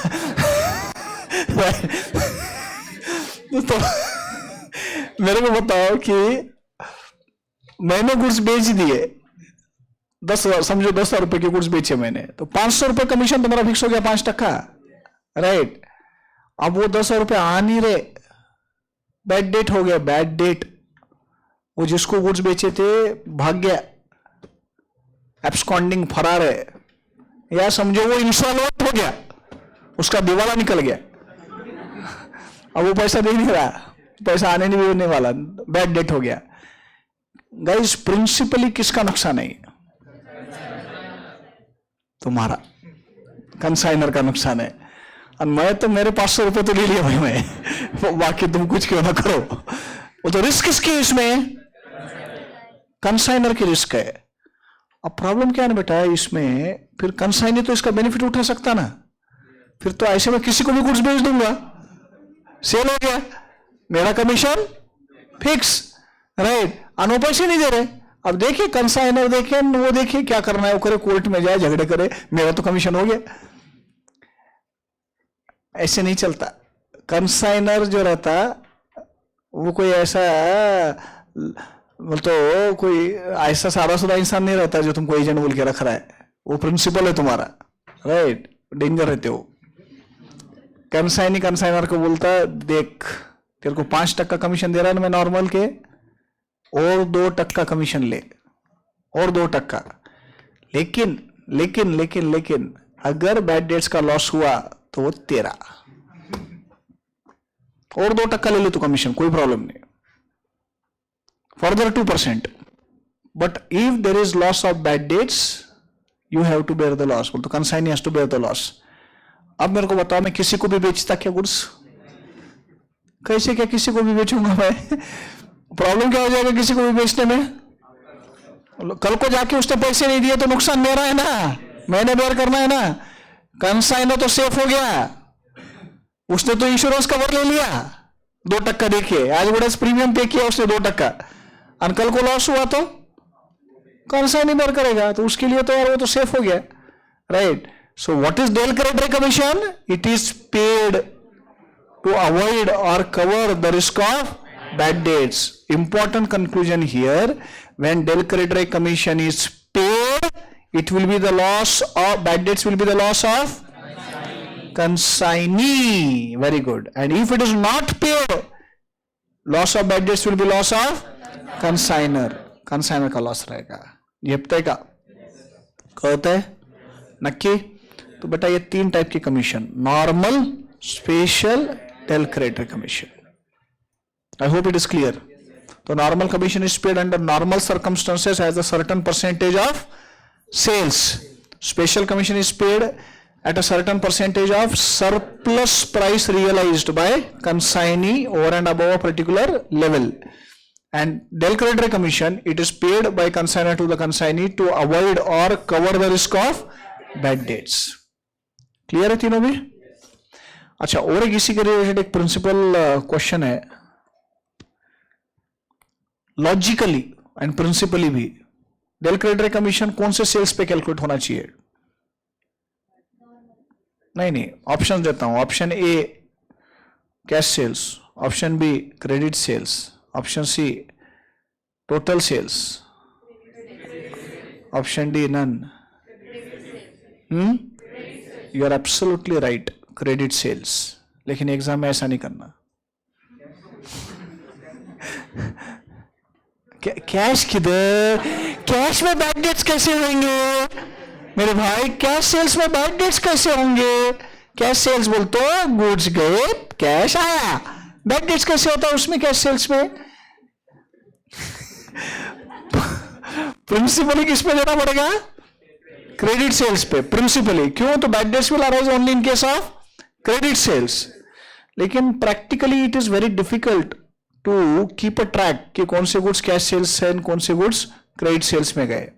S1: तो मेरे को बताओ कि मैंने गुड्स बेच दिए 10,000, समझो 10,000 रुपए के गुड्स बेचे मैंने, तो 500 रुपए कमीशन तुम्हारा फिक्स हो गया 5%, राइट। अब वो 10,000 रुपए आ नहीं रहे, बैड डेट हो गया, बैड डेट। वो जिसको गुड्स बेचे थे भाग गया, एब्सकॉन्डिंग, फरार है, या समझो वो इंसॉल्वेंट हो गया, उसका दिवाला निकल गया। अब वो पैसा दे नहीं रहा, पैसा आने नहीं होने वाला, बैड डेट हो गया। गाइस, प्रिंसिपली किसका नुकसान है? तुम्हारा, कंसाइनर का नुकसान है। और मैं तो मेरे 500 रुपये तो ले लिया भाई मैं, बाकी तुम कुछ क्यों ना करो। वो तो रिस्क किसकी है इसमें? कंसाइनर की रिस्क है। अब प्रॉब्लम क्या है ना बेटा इसमें, फिर कंसाइनर तो इसका बेनिफिट उठा सकता ना, फिर तो ऐसे में किसी को भी गुड्स बेच दूंगा, सेल हो गया, मेरा कमीशन फिक्स, राइट। और वो पैसे नहीं दे रहे। अब देखिए कंसाइनर देखे वो देखिए क्या करना है वो करे, कोर्ट में जाए झगड़े करे, मेरा तो कमीशन हो गया। ऐसे नहीं चलता। कंसाइनर जो रहता वो कोई ऐसा तो कोई ऐसा सादा सुदा इंसान नहीं रहता जो तुमको एजेंट बोल के रख रहा है, वो प्रिंसिपल है तुम्हारा, राइट। डेंजर रहते हो। कंसाइनर को बोलता देख तेरे को 5% कमीशन दे रहा है मैं नॉर्मल के, और 2% कमीशन ले, और 2%। लेकिन लेकिन लेकिन लेकिन अगर बैड डेट्स का लॉस हुआ तो वो तेरा, और 2% ले ले तो कमीशन, कोई प्रॉब्लम नहीं, further 2%। But if there is loss of bad debts you have to bear the loss, तो consignee has to bear the loss. अब मेरे को बताओ मैं किसी को भी बेचता क्या गुड्स? कैसे क्या किसी को भी बेचूंगा मैं? प्रॉब्लम क्या हो जाएगा किसी को भी बेचने में? कल को जाके उसने पैसे नहीं दिए तो नुकसान मेरा है ना, मैंने बेयर करना है ना। कंसाइनर तो सेफ हो गया, उसने तो इंश्योरेंस कवर ले लिया 2% देखिए, आज बड़ा प्रीमियम पे किया उसने 2%, और कल को लॉस हुआ तो कंसाइनर बेयर करेगा, तो उसके लिए तो यार वो तो सेफ हो गया, right. So what is del credere commission? It is paid to avoid और cover the risk of bad debts. Important conclusion here, when Del Creditore commission is paid, it will be the loss of, bad debts will be the loss of consignee. Very good. And if it is not paid, loss of bad debts will be loss of consignor. Consignor का loss रहेगा। ये पता का कहता है नक्की। तो बेटा ये 3 टाइप की commission, normal, special, del credere commission. I hope it is clear. So normal commission is paid under normal circumstances as a certain percentage of sales. Special commission is paid at a certain percentage of surplus price realized by consignee over and above a particular level. And Del Creditore commission, it is paid by consignor to the consignee to avoid or cover the risk of bad debts. Clear है तीनों भी? अच्छा, और एक इसी के related एक principal question है, लॉजिकली एंड प्रिंसिपली भी डेल क्रेडिटरी कमीशन कौन से सेल्स पे कैलकुलेट होना चाहिए? नहीं, ऑप्शन देता हूं। Option A cash sales, option B credit sales, option C total sales, option D none. You are absolutely right, credit sales. लेकिन एग्जाम में ऐसा नहीं करना। कैश किधर? कैश में बैड डेट्स कैसे होंगे मेरे भाई? कैश सेल्स में बैड डेट्स कैसे होंगे? कैश सेल्स बोल तो गुड्स गए, कैश आया, बैड डेट्स कैसे होता है उसमें कैश सेल्स में? प्रिंसिपली किस पे देना पड़ेगा? क्रेडिट सेल्स पे प्रिंसिपली। क्यों? तो bad debts will arise only in case of credit sales. लेकिन practically it is very difficult to keep a track कि कौन से गुड्स कैश सेल्स है, कौन से गुड्स क्रेडिट सेल्स में गए।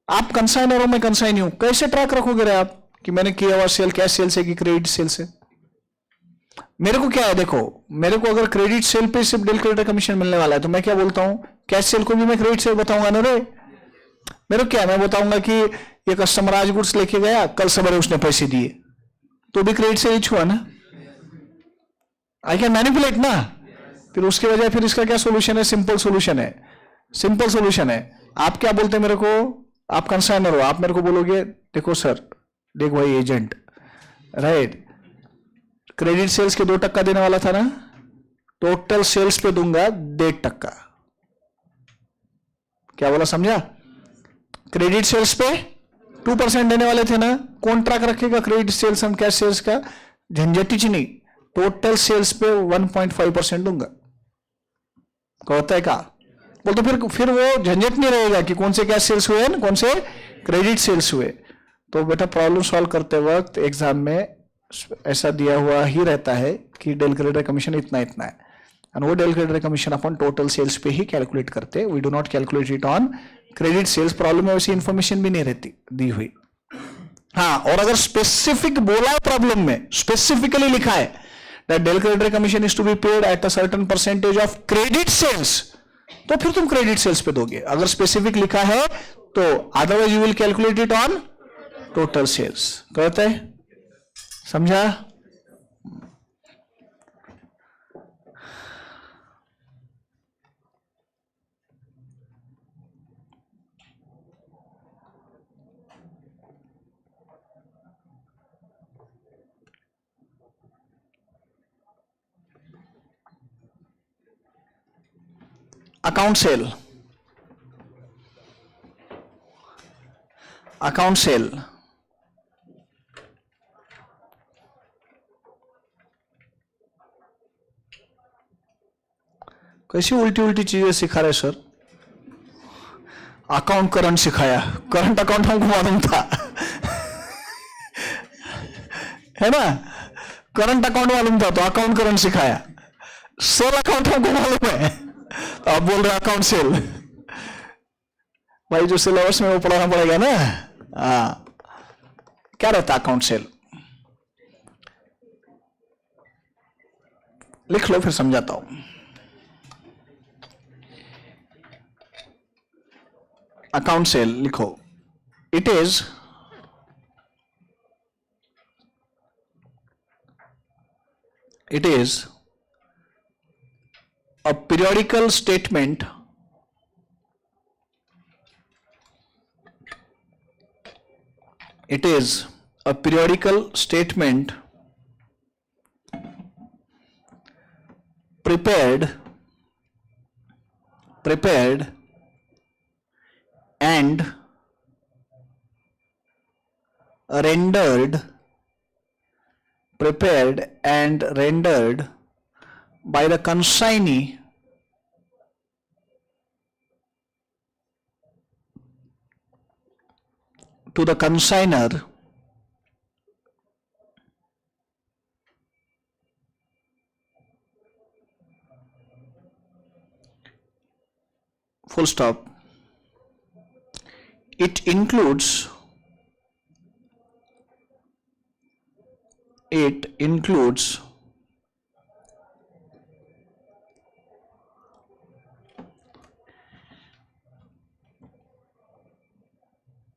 S1: आप कंसाइनर हो, मैं कंसाइनी हूं, कैसे ट्रैक रखोगे रे आप कि मैंने किया हुआ सेल कैश सेल से कि क्रेडिट सेल से? मेरे को क्या है, देखो मेरे को अगर क्रेडिट सेल पे सिर्फ डेल क्रेडिटरी कमीशन मिलने वाला है तो मैं क्या बोलता हूं, कैश सेल को भी मैं क्रेडिट सेल बताऊंगा ना रे। मेरे को क्या, मैं बताऊंगा कि ये कस्टमर आज गुड्स लेके गया, कल सवेरे उसने पैसे दिए, तो भी क्रेडिट सेल छुआ ना। आई कैन मैनिपुलेट ना। फिर उसके वजह फिर इसका क्या सोल्यूशन है? सिंपल सोल्यूशन है, सिंपल सोल्यूशन है। आप क्या बोलते हैं मेरे को, आप कंसाइनर हो, आप मेरे को बोलोगे देखो सर, देख भाई एजेंट, राइट, क्रेडिट सेल्स के 2% देने वाला था ना, टोटल सेल्स पे दूंगा 1.5%। क्या बोला समझा? क्रेडिट सेल्स पे 2% देने वाले थे ना, कौन ट्रैक रखेगा credit sales and cash sales का? झंझटी नहीं, टोटल सेल्स पे 1.5% दूंगा। कहता है का बोल, तो फिर वो झंझट नहीं रहेगा कि कौन से कैश सेल्स हुए कौन से क्रेडिट सेल्स हुए। तो बेटा प्रॉब्लम सॉल्व करते वक्त एग्जाम में ऐसा दिया हुआ ही रहता है कि डेल क्रेडिटर कमीशन इतना इतना है, और वो डेल क्रेडिटर कमीशन अपन टोटल सेल्स पे ही कैलकुलेट करते हैं, we do not calculate it on credit sales. Problem में वैसी इंफॉर्मेशन भी नहीं रहती दी हुई। हाँ, और अगर स्पेसिफिक बोला है प्रॉब्लम में, स्पेसिफिकली लिखा है that del creditor commission is to be paid at a certain percentage of credit sales, तो फिर तुम क्रेडिट सेल्स पे दोगे। अगर स्पेसिफिक लिखा है तो otherwise you will calculate it on total sales. कहते हैं, समझा? अकाउंट सेल, अकाउंट सेल कैसी उल्टी उल्टी चीजें सिखा रहे सर। अकाउंट करंट सिखाया, करंट अकाउंट हमको मालूम था है ना, करंट अकाउंट मालूम था, तो अकाउंट करंट सिखाया। सेल अकाउंट हमको मालूम है, तो आप बोल रहे अकाउंट सेल। भाई जो सिलेबस में वो पढ़ाना पड़ेगा ना। क्या रहता अकाउंट सेल, लिख लो फिर समझाता हूं। अकाउंट सेल लिखो, it is a periodical statement prepared and rendered by the consignee to the consignor full stop. It includes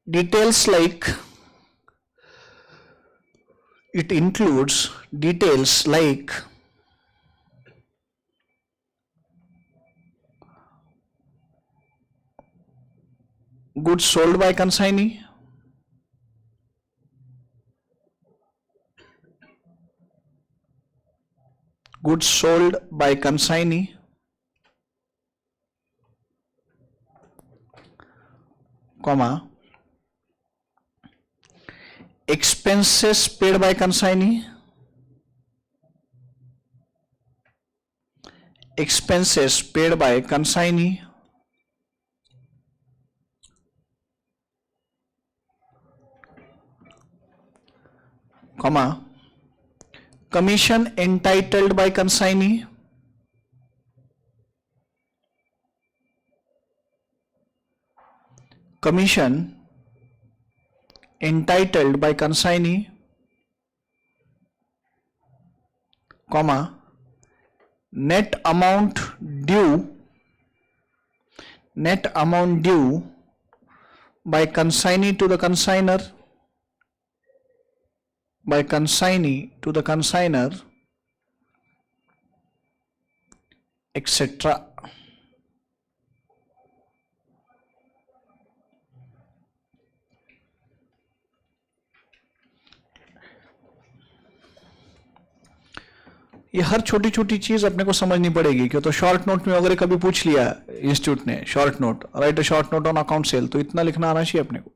S1: details like goods sold by consignee, comma, expenses paid by consignee, comma, commission entitled by consignee, comma, net amount due by consignee to the consignor, etc. ये हर छोटी छोटी चीज अपने को समझनी पड़ेगी, क्यों तो शॉर्ट नोट में अगर कभी पूछ लिया इंस्टीट्यूट ने short note, right a short note on account cell, तो इतना लिखना आना चाहिए अपने को।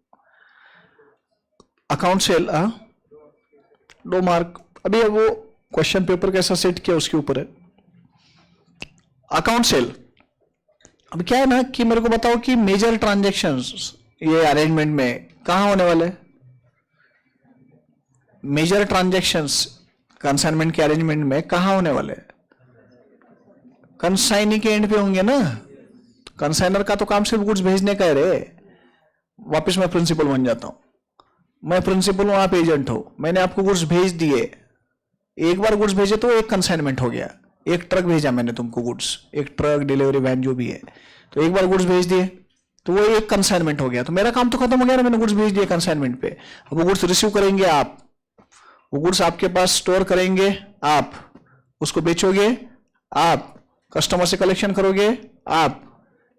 S1: Account cell 2 mark. अभी वो क्वेश्चन पेपर कैसा सेट किया उसके ऊपर है। अकाउंट सेल, अब क्या है ना कि मेरे को बताओ कि मेजर ट्रांजैक्शंस ये अरेंजमेंट में कहां होने वाले, मेजर ट्रांजैक्शंस कंसाइनमेंट के अरेंजमेंट में कहां होने वाले? कंसाइनी के एंड पे होंगे ना। कंसाइनर का तो काम सिर्फ गुड्स भेजने का है रे। वापस मैं प्रिंसिपल बन जाता हूं, मैं प्रिंसिपल हूं, आप एजेंट हो, मैंने आपको गुड्स भेज दिए, एक बार गुड्स भेजे तो एक कंसाइनमेंट हो गया। एक ट्रक भेजा मैंने तुमको गुड्स, एक ट्रक डिलीवरी वैन जो भी है, तो एक बार गुड्स भेज दिए तो वो एक कंसाइनमेंट हो गया, तो मेरा काम तो खत्म हो गया ना, मैंने गुड्स भेज दिए कंसाइनमेंट पे। अब वो गुड्स रिसीव करेंगे आप, वो गुड्स आपके पास स्टोर करेंगे आप, उसको बेचोगे आप, कस्टमर से कलेक्शन करोगे आप।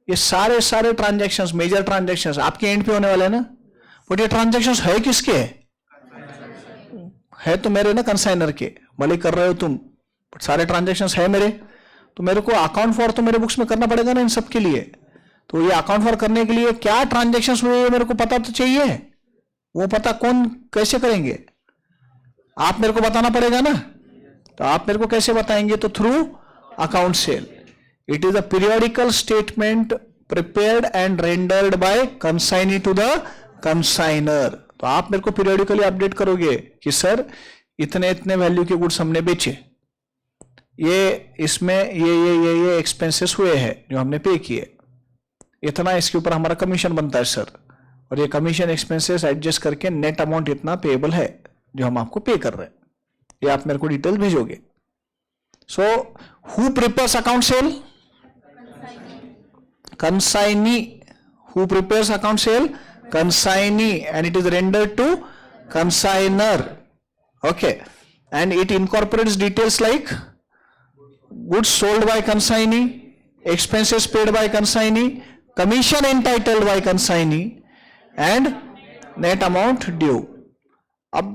S1: ये सारे ट्रांजैक्शंस, मेजर ट्रांजैक्शंस आपके एंड पे होने वाले हैं ना। बट ये ट्रांजैक्शंस है किसके? है तो मेरे ना, कंसाइनर के, भले कर रहे हो तुम, बट सारे ट्रांजैक्शंस है मेरे, तो मेरे को अकाउंट फॉर तो मेरे बुक्स में करना पड़ेगा ना इन सब के लिए। तो ये अकाउंट फॉर करने के लिए क्या ट्रांजैक्शंस हुए मेरे को पता तो चाहिए। वो पता कौन कैसे करेंगे? आप मेरे को बताना पड़ेगा ना। तो आप मेरे को कैसे बताएंगे? तो through account sale. It is a periodical statement prepared and rendered by consignee to the consignor. तो आप मेरे को पीरियोडिकली अपडेट करोगे कि सर इतने इतने वैल्यू के गुड्स हमने बेचे, ये इसमें ये एक्सपेंसेस हुए हैं जो हमने पे किए, इतना इसके ऊपर हमारा कमीशन बनता है सर, और ये कमीशन एक्सपेंसेस एडजस्ट करके नेट अमाउंट इतना पेएबल है जो हम आपको पे कर रहे हैं। ये आप मेरे को डिटेल भेजोगे। So who prepares account cell? Consignee. Who prepares account cell? Consignee, and it is rendered to consigner. Okay, and it incorporates details like goods sold by consignee, expenses paid by consignee, commission entitled by consignee, and net amount due. अब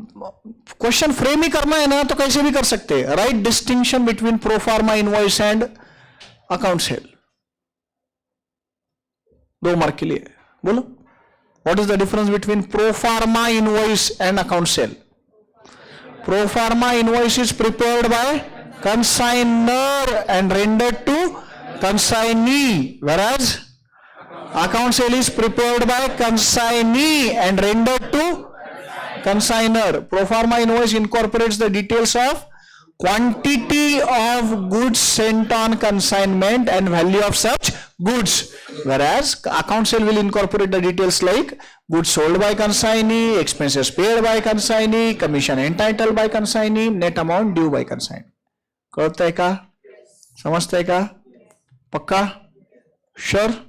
S1: question frame ही करना है ना, तो कैसे भी कर सकते हैं। Right distinction between pro forma invoice and account cell. 2 mark के लिए बोलो, what is the difference between pro forma invoice and account sale? Pro forma invoice is prepared by consignor and rendered to consignee, whereas account sale is prepared by consignee and rendered to consignor. Pro forma invoice incorporates the details of quantity of goods sent on consignment and value of such goods, whereas account sale will incorporate the details like goods sold by consignee, expenses paid by consignee, commission entitled by consignee, net amount due by consignee. करते है का? समझते है का? पक्का? Sure?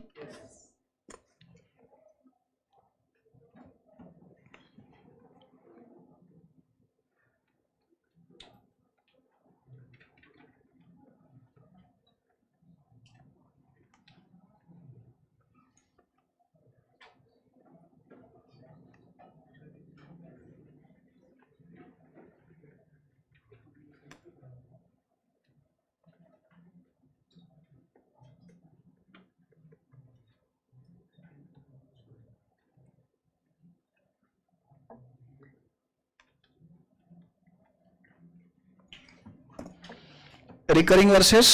S1: Recurring versus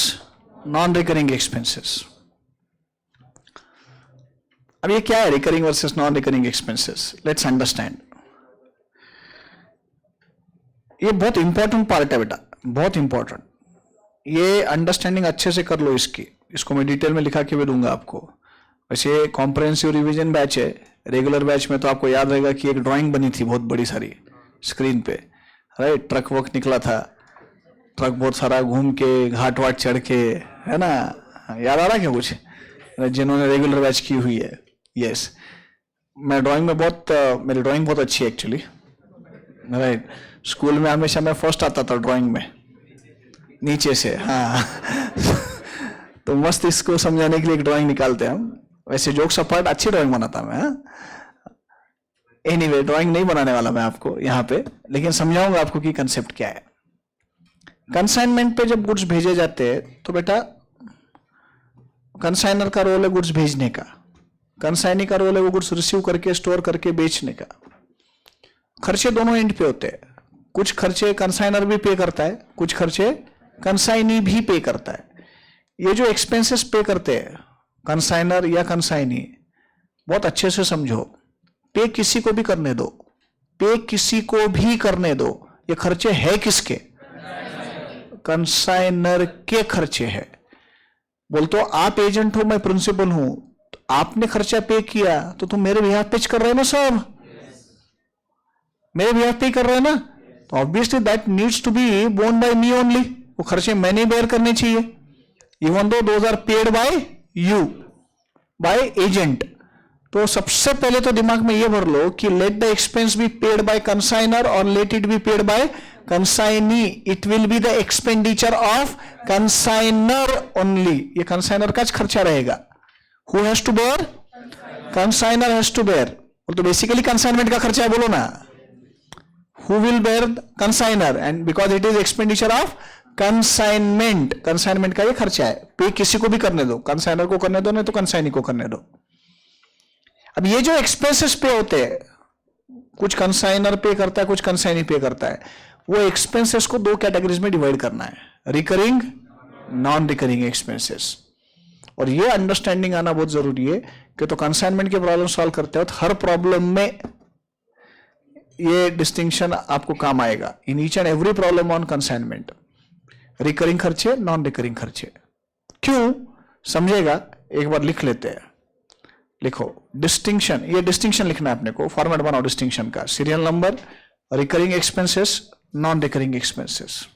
S1: non recurring expenses. अब ये क्या है recurring versus non recurring expenses? Let's understand. ये बहुत इंपॉर्टेंट पार्ट है बेटा, बहुत इंपॉर्टेंट। ये अंडरस्टैंडिंग अच्छे से कर लो इसकी, इसको मैं डिटेल में लिखा के भी दूंगा आपको। वैसे कॉम्प्रिहेंसिव रिवीजन बैच है, रेगुलर बैच में तो आपको याद रहेगा कि एक ड्राइंग बनी थी बहुत बड़ी सारी स्क्रीन पे, राइट। ट्रक वर्क निकला था, ट्रक बहुत सारा घूम के घाट वाट चढ़ के, है ना, याद आ रहा क्या कुछ जिन्होंने रेगुलर बैच की हुई है? यस, मैं ड्राइंग में बहुत, मेरी ड्राइंग बहुत अच्छी है एक्चुअली, राइट। स्कूल में हमेशा मैं फर्स्ट आता था ड्राइंग में, नीचे से, हाँ। तो मस्त इसको समझाने के लिए एक ड्राइंग निकालते हैं हम। वैसे जोक्स अपार्ट अच्छी ड्राइंग बनाता मैं, एनीवे ड्राइंग नहीं बनाने वाला मैं आपको यहाँ पे, लेकिन समझाऊंगा आपको कि कंसेप्ट क्या है। कंसाइनमेंट पे जब गुड्स भेजे जाते हैं तो बेटा कंसाइनर का रोल है गुड्स भेजने का, कंसाइनी का रोल है वो गुड्स रिसीव करके स्टोर करके बेचने का। खर्चे दोनों एंड पे होते हैं, कुछ खर्चे कंसाइनर भी पे करता है, कुछ खर्चे कंसाइनी भी पे करता है। ये जो एक्सपेंसेस पे करते हैं कंसाइनर या कंसाइनी, बहुत अच्छे से समझो, पे किसी को भी करने दो, पे किसी को भी करने दो, ये खर्चे है किसके? कंसाइनर के खर्चे हैं। बोल तो आप एजेंट हो, मैं प्रिंसिपल हूं, तो आपने खर्चा पे किया तो तुम मेरे बिहाफ पे कर रहे हो ना साहब, मेरे बिहाफ पे कर रहे हो ना, तो obviously that needs to be borne by me only, वो खर्चे मैंने बेयर करने चाहिए, even though those are paid by you, by agent. तो सबसे पहले तो दिमाग में ये भर लो कि let the expense be paid by consignor और let it be paid by consignee, it will be the expenditure of consignor only, ये कंसाइनर का खर्चा रहेगा। Who has to bear? Consignor has to bear. तो बेसिकली कंसाइनमेंट का खर्चा है, बोलो ना, who will bear? consigner, and because it is expenditure of consignment, consignment का ये खर्चा है, पे किसी को भी करने दो, कंसाइनर को करने दो, नहीं तो कंसाइनी को करने दो। अब ये जो एक्सपेंसेस पे होते हैं, कुछ कंसाइनर पे करता है, कुछ कंसाइनी पे करता है, वो एक्सपेंसेस को दो कैटेगरीज में डिवाइड करना है, रिकरिंग, नॉन रिकरिंग एक्सपेंसेस। और ये अंडरस्टैंडिंग आना बहुत जरूरी है कि तो कंसाइनमेंट की प्रॉब्लम सॉल्व करते हो तो हर प्रॉब्लम में ये डिस्टिंक्शन आपको काम आएगा, इन each and every problem on consignment, recurring खर्चे, नॉन रिकरिंग खर्चे। क्यों समझेगा, एक बार लिख लेते हैं। लिखो डिस्टिंक्शन, ये डिस्टिंक्शन लिखना है अपने को, फॉर्मेट बनाओ डिस्टिंक्शन का, serial number, recurring expenses, non recurring expenses.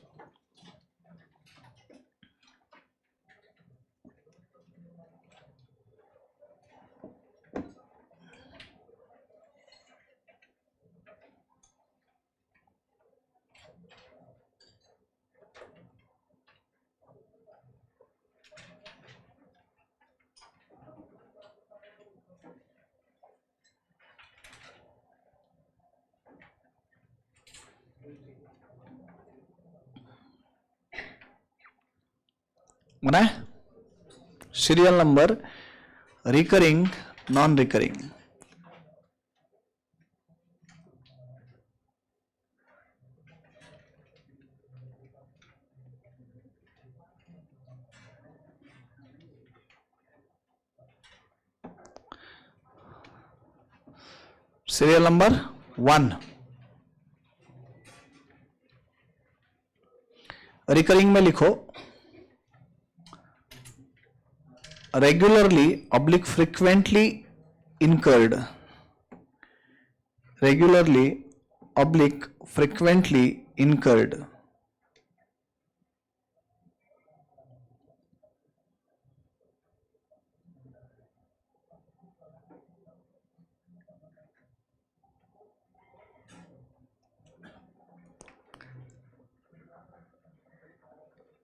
S1: बना है? Serial number, recurring, non recurring. Serial number 1, recurring में लिखो regularly oblique frequently incurred, regularly oblique frequently incurred,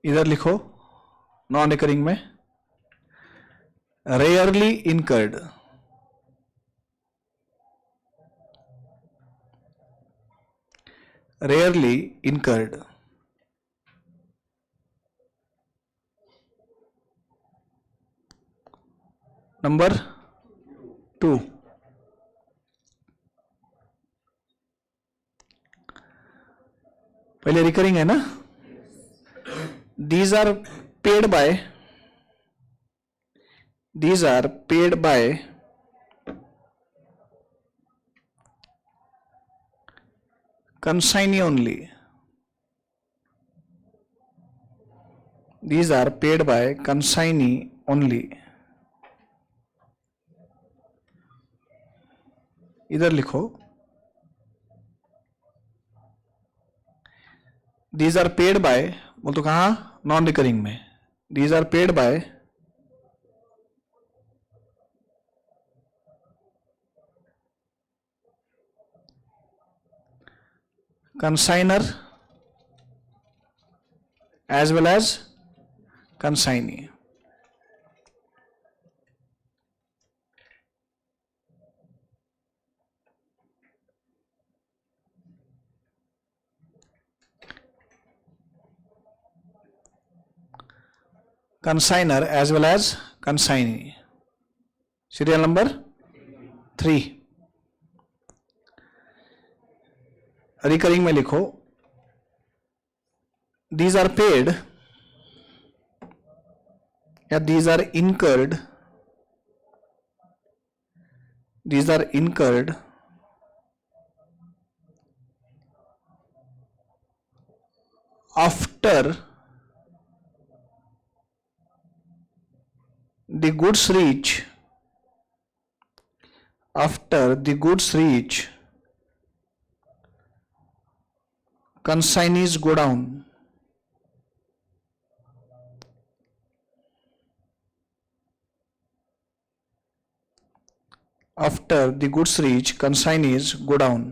S1: इधर लिखो नॉन रिकरिंग में rarely incurred, rarely incurred. Number 2, पहले recurring है ना, these are paid by, these are paid by consignee only, these are paid by consignee only। इधर लिखो these are paid by, बोल तो कहां, नॉन रिकरिंग में, these are paid by consigner as well as consignee। consigner as well as consignee। Serial number 3, recurring में लिखो these are paid या these are incurred, these are incurred after the goods reach consignees go down. After the goods reach, consignees go down.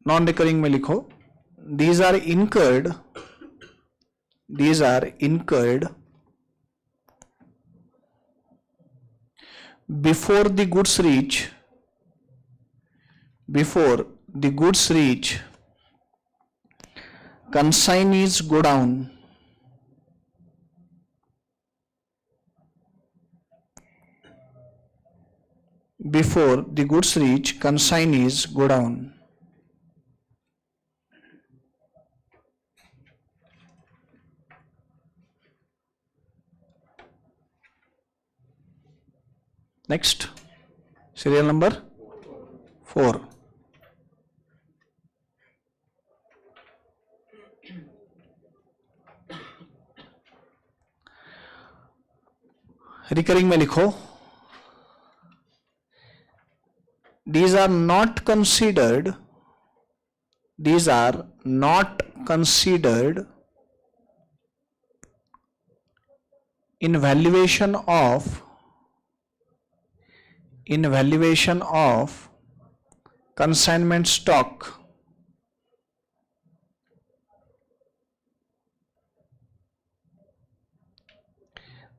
S1: Non recurring में लिखो, these are incurred before the goods reach consignees go down. Before the goods reach consignees go down. Next, serial number 4. Recurring में लिखो, these are not considered in valuation of consignment stock.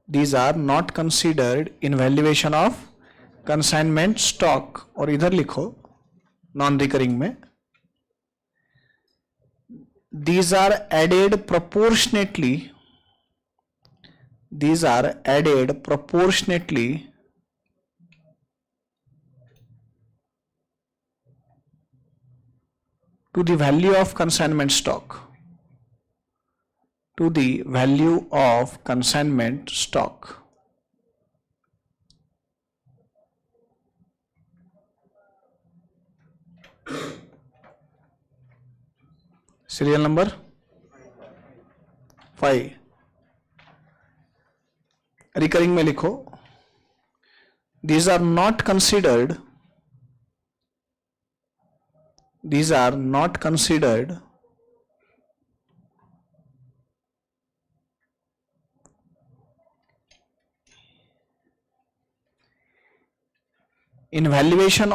S1: These are not considered in valuation of consignment stock. और इधर लिखो non recurring में, these are added proportionately to the value of consignment stock. Serial number 5. Recurring में लिखो, these are not considered in valuation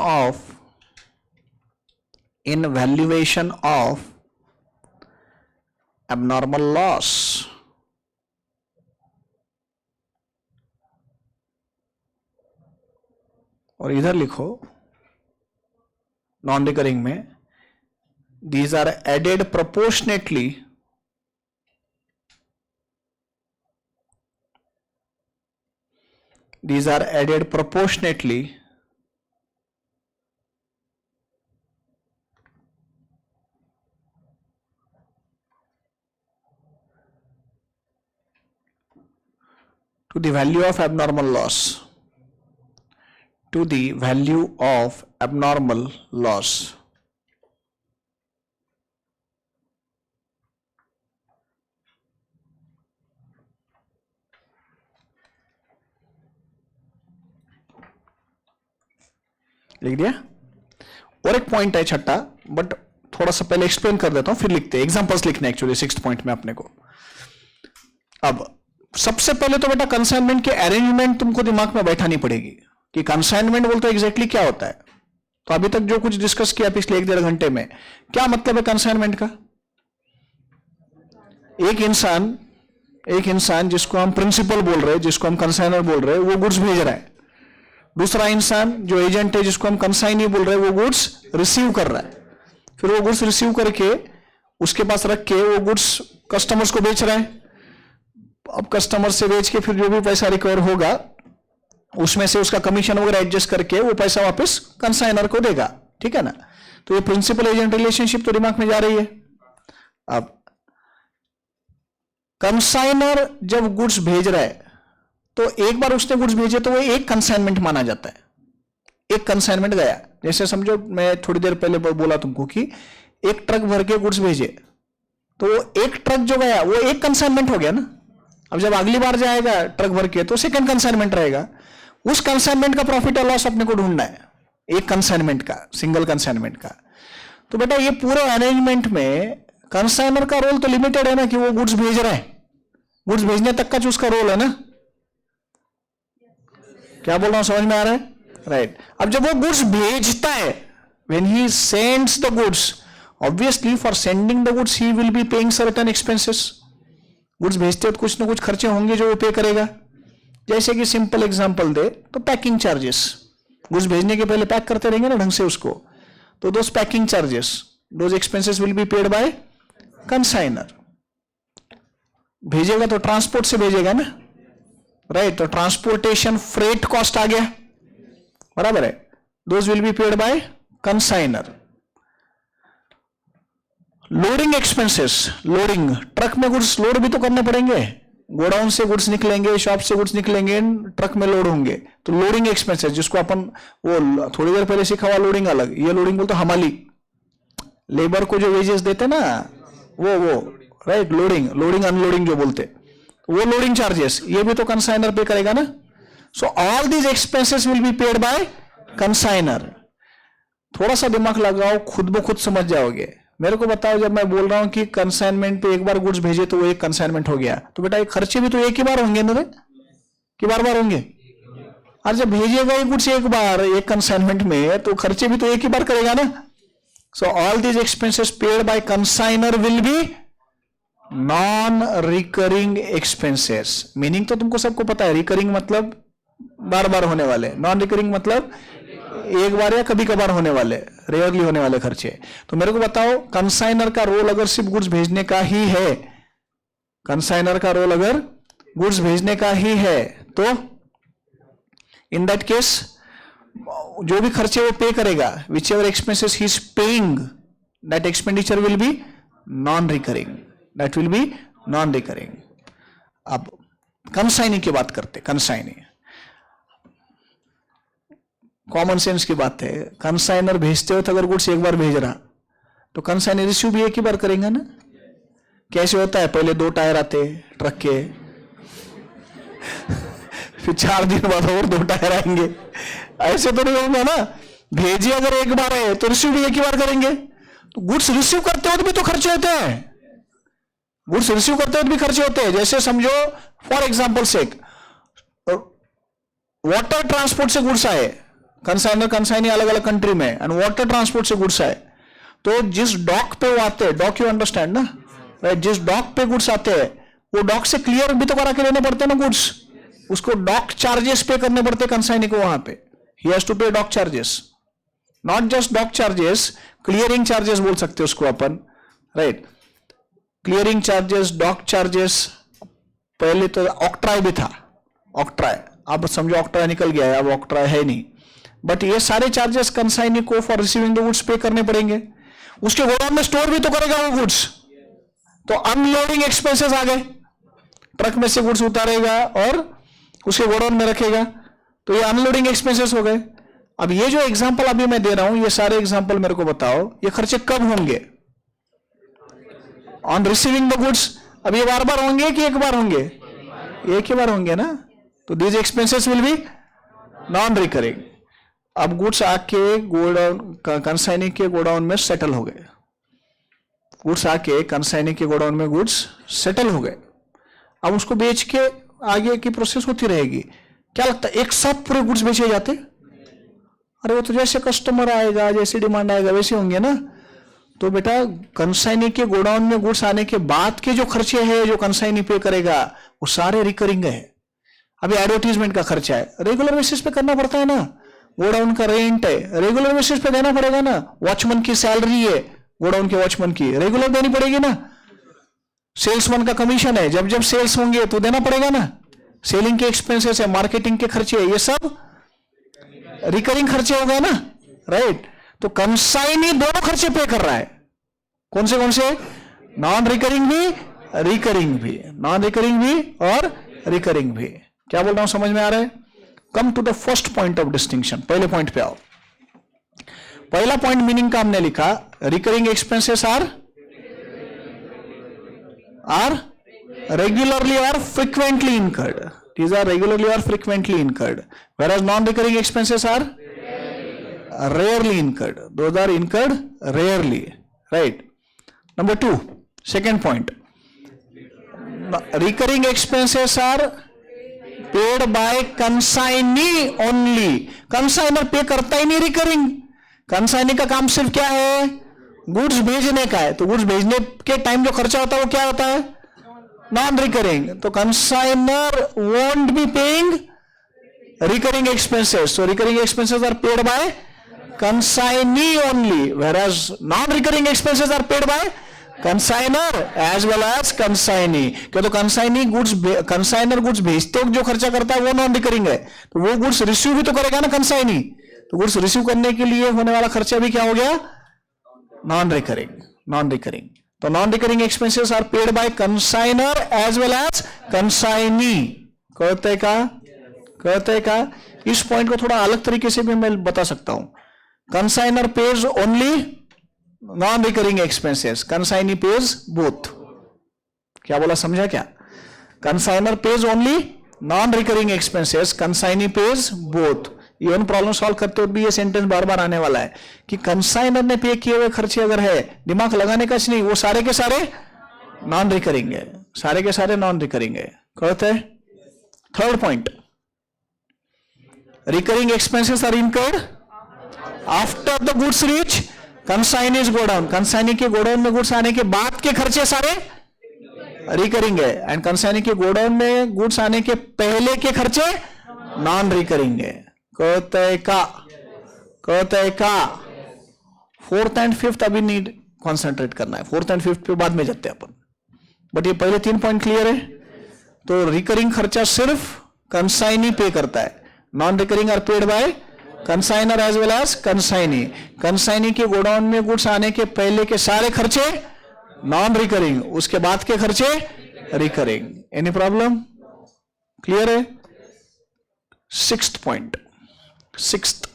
S1: of abnormal loss. और इधर लिखो non recurring में, these are added proportionately to the value of abnormal loss. लिख दिया। और एक पॉइंट है छठा, बट थोड़ा सा पहले एक्सप्लेन कर देता हूं, फिर लिखते हैं। एग्जांपल्स लिखने एक्चुअली 6th पॉइंट में अपने को। अब सबसे पहले तो बेटा कंसाइनमेंट के अरेंजमेंट तुमको दिमाग में बैठानी पड़ेगी कि कंसाइनमेंट बोलते एग्जैक्टली क्या होता है। तो अभी तक जो कुछ डिस्कस किया पिछले 1-1.5 घंटे में, क्या मतलब है कंसाइनमेंट का? एक इंसान जिसको हम प्रिंसिपल बोल रहे हैं, जिसको हम कंसाइनर बोल रहे हैं, वो गुड्स भेज रहा है। दूसरा इंसान जो एजेंट है, जिसको हम कंसाइनी बोल रहे हैं, वो गुड्स रिसीव कर रहा है। फिर वो गुड्स रिसीव करके उसके पास रख के वो गुड्स कस्टमर्स को बेच रहा है। अब कस्टमर से बेच के फिर जो भी पैसा रिकवर होगा उसमें से उसका कमीशन वगैरह एडजस्ट करके वो पैसा वापस कंसाइनर को देगा। ठीक है ना? तो ये प्रिंसिपल एजेंट रिलेशनशिप तो दिमाग में जा रही है। अब कंसाइनर जब गुड्स भेज रहा है तो एक बार उसने गुड्स भेजे तो वो एक कंसाइनमेंट माना जाता है। एक कंसाइनमेंट गया, जैसे समझो मैं थोड़ी देर पहले बोला तुमको कि एक ट्रक भर के गुड्स भेजे, तो एक ट्रक जो गया वो एक कंसाइनमेंट हो गया ना। अब जब अगली बार जाएगा ट्रक भर के तो सेकंड कंसाइनमेंट रहेगा, उस कंसाइनमेंट का प्रॉफिट और लॉस अपने को ढूंढना है, एक कंसाइनमेंट का, सिंगल कंसाइनमेंट का। तो बेटा ये पूरे अरेंजमेंट में कंसाइनर का रोल तो लिमिटेड है ना, कि वो गुड्स भेज रहा है, गुड्स भेजने तक का जो उसका रोल है ना। क्या बोल रहा हूं, समझ में आ रहा है? राइट। अब जब वो गुड्स भेजता है, when he sends the goods, obviously for sending the goods he will be paying certain expenses. Goods भेजते हो तो कुछ ना कुछ खर्चे होंगे जो वो पे करेगा। जैसे कि सिंपल एग्जांपल दे तो पैकिंग चार्जेस, गुड्स भेजने के पहले पैक करते रहेंगे ना ढंग से उसको, तो those packing charges, those expenses will be paid by consignor. भेजेगा तो ट्रांसपोर्ट से भेजेगा ना, राइट। तो ट्रांसपोर्टेशन फ्रेट कॉस्ट आ गया, बराबर है, those will be paid by consignor. Loading expenses, loading, truck में गुड्स लोड भी तो करने पड़ेंगे, गोडाउन से गुड्स निकलेंगे, शॉप से गुड्स निकलेंगे, ट्रक में लोड होंगे, तो लोडिंग एक्सपेंसेस, जिसको अपन वो थोड़ी देर पहले सीखा हुआ लोडिंग अलग, ये लोडिंग बोलते हमाली, लेबर को जो वेजेस देते ना वो राइट, लोडिंग, लोडिंग अनलोडिंग जो बोलते, वो लोडिंग चार्जेस, ये भी तो कंसाइनर पे करेगा ना। So all these expenses will be paid by consignor. थोड़ा सा दिमाग लगाओ, खुद ब खुद समझ जाओगे। मेरे को बताओ, जब मैं बोल रहा हूं कि कंसाइनमेंट पे एक बार गुड्स भेजे तो वो एक कंसाइनमेंट हो गया, तो बेटा ये खर्चे भी तो एक ही बार होंगे ना, कि बार बार होंगे? और जब भेजेगा ये गुड्स एक बार एक कंसाइनमेंट में, तो खर्चे भी तो एक ही बार करेगा ना। So all these expenses paid by consignor will be non recurring expenses. Meaning तो तुमको सबको पता है, रिकरिंग मतलब बार बार होने वाले, नॉन रिकरिंग मतलब एक बार या कभी कभार होने वाले, रेयरली होने वाले खर्चे। तो मेरे को बताओ, कंसाइनर का रोल अगर सिर्फ गुड्स भेजने का ही है, कंसाइनर का रोल अगर गुड्स भेजने का ही है, तो इन दैट केस जो भी खर्चे वो पे करेगा, which ever expenses he is paying, that expenditure will be non recurring, that will be non recurring. अब कंसाइनिंग की बात करते, कंसाइनिंग कॉमन सेंस की बात है। कंसाइनर भेजते हो तो अगर गुड्स एक बार भेज रहा, तो कंसाइनर रिसीव भी एक ही बार करेंगे ना। कैसे होता है, पहले 2 टायर आते ट्रक के, फिर 4 दिन बाद और 2 टायर आएंगे, ऐसे तो नहीं होगा ना। भेजे अगर एक बार है तो रिसीव भी एक ही बार करेंगे। तो गुड्स रिसीव करते हो तो भी तो खर्चे होते हैं, गुड्स रिसीव करते हो भी खर्चे होते हैं। जैसे समझो for example sake, water transport से गुड्स आए, कंसाइनर कंसाइनी अलग अलग कंट्री में, एंड वाटर ट्रांसपोर्ट से गुड्स आए, तो जिस डॉक पे वो आते हैं, डॉक यू अंडरस्टैंड ना, राइट, जिस डॉक पे गुड्स आते हैं वो डॉक से क्लियर भी तो करा के लेने पड़ते हैं ना गुड्स, उसको डॉक चार्जेस पे करने पड़ते हैं कंसाइनी को, वहां पे ही has to pay dock charges, not just dock charges, clearing charges बोल सकते हैं उसको अपन, right, clearing charges, dock charges. पहले तो ऑक्ट्राई भी था, ऑक्ट्राई, अब समझो ऑक्ट्राई निकल गया है, अब ऑक्ट्राई है नहीं, बट ये सारे चार्जेस कंसाइनी को फॉर रिसीविंग द गुड्स पे करने पड़ेंगे। उसके गोडाउन में स्टोर भी तो करेगा वो गुड्स, तो अनलोडिंग एक्सपेंसेस आ गए, ट्रक में से गुड्स उतारेगा और उसके गोडाउन में रखेगा, तो ये अनलोडिंग एक्सपेंसेस हो गए। अब ये जो एग्जांपल अभी मैं दे रहा हूं, ये सारे एग्जांपल मेरे को बताओ, ये खर्चे कब होंगे? On receiving the goods. अब ये बार बार होंगे कि एक बार होंगे? एक ही बार होंगे ना, तो these expenses will be non recurring. अब गुड्स आके गोडाउन, कंसाइनी के गोडाउन में सेटल हो गए, गुड्स आके कंसाइनी के गोडाउन में गुड्स सेटल हो गए। अब उसको बेच के आगे की प्रोसेस होती रहेगी। क्या लगता है एक साथ पूरे गुड्स बेचे जाते? अरे वो तो जैसे कस्टमर आएगा, जैसे डिमांड आएगा वैसे होंगे ना। तो बेटा कंसाइनी के गोडाउन में गुड्स आने के बाद के जो खर्चे हैं जो कंसाइनी पे करेगा, वो सारे रिकरिंग है। अभी एडवर्टीजमेंट का खर्चा है, रेगुलर बेसिस पे करना पड़ता है ना, गोडाउन का रेंट है, रेगुलर बेसिस पे देना पड़ेगा ना, वॉचमैन की सैलरी है, गोडाउन के वॉचमैन की रेगुलर देनी पड़ेगी ना, सेल्समैन का कमीशन है, जब जब सेल्स होंगे तो देना पड़ेगा ना, सेलिंग के एक्सपेंसेस है, मार्केटिंग के खर्चे, ये सब रिकरिंग खर्चे हो गए ना, राइट। तो कंसाइनी दोनों खर्चे पे कर रहा है। कौन से? नॉन रिकरिंग भी, रिकरिंग भी, नॉन रिकरिंग भी और रिकरिंग भी। क्या बोल रहा हूं, समझ में आ रहा है? Come to the first point of distinction, पहले पॉइंट पे आओ। पहला पॉइंट मीनिंग का हमने लिखा, recurring expenses are regularly or frequently incurred. These are regularly or frequently incurred, whereas non-recurring expenses are rarely incurred. Those are incurred rarely, right? Number 2, second point, recurring expenses are paid by consignee only. Consignor pay करता ही नहीं recurring. Consignee का काम सिर्फ क्या है, goods भेजने का है, तो गुड्स भेजने के टाइम जो खर्चा होता है वो क्या होता है, नॉन रिकरिंग। तो consignor won't be paying recurring expenses, so recurring expenses are paid by consignee only, whereas non-recurring expenses are paid by consigner as well as consignee. क्यों, तो consignee गुड्स, कंसाइनर गुड्स भेजते वक्त जो खर्चा करता है वो नॉन रिकरिंग है, तो वो गुड्स रिसीव भी तो करेगा ना कंसाइनी, तो गुड्स रिसीव करने के लिए होने वाला खर्चा भी क्या हो गया, नॉन रिकरिंग। नॉन रिकरिंग, तो non recurring expenses are paid by consignor as well as consignee. कहते का इस पॉइंट को थोड़ा अलग तरीके से भी मैं बता सकता हूं। Consignor pays only non recurring expenses, consignee pays both. क्या बोला, समझा क्या? Consignor pays only non recurring expenses, consignee pays both. Even problem solve करते हुए भी ये सेंटेंस बार बार आने वाला है कि कंसाइनर ने पे किए हुए खर्चे अगर है, दिमाग लगाने का नहीं, वो सारे के सारे नॉन रिकरिंग है, सारे के सारे नॉन रिकरिंग है। कहते हैं third point, recurring expenses are incurred after the goods reach consignee's godown. Consignee के गोडाउन में गुड्स आने के बाद के खर्चे सारे रिकरिंग है, एंड कंसाइनी के गोडाउन में गुड्स आने के पहले के खर्चे नॉन रिकरिंग है। कहते का फोर्थ एंड फिफ्थ अभी नीड कॉन्सेंट्रेट करना है, फोर्थ एंड फिफ्थ पे बाद में जाते हैं अपन, बट ये पहले 3 पॉइंट क्लियर है। तो रिकरिंग खर्चा सिर्फ कंसाइनी पे करता है, non recurring are paid by consignor as well as consignee. Consignee के गोडाउन में गुड्स आने के पहले के सारे खर्चे नॉन रिकरिंग, उसके बाद के खर्चे रिकरिंग। Any problem? क्लियर है? सिक्स्थ पॉइंट, सिक्स्थ,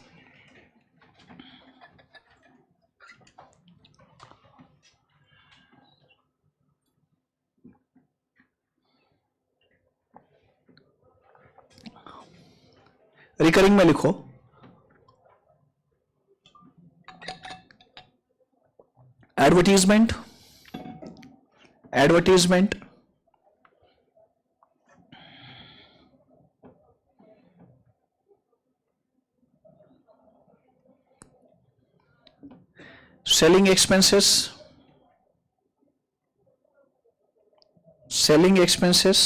S1: रिकरिंग में लिखो advertisement, advertisement, selling expenses, selling expenses,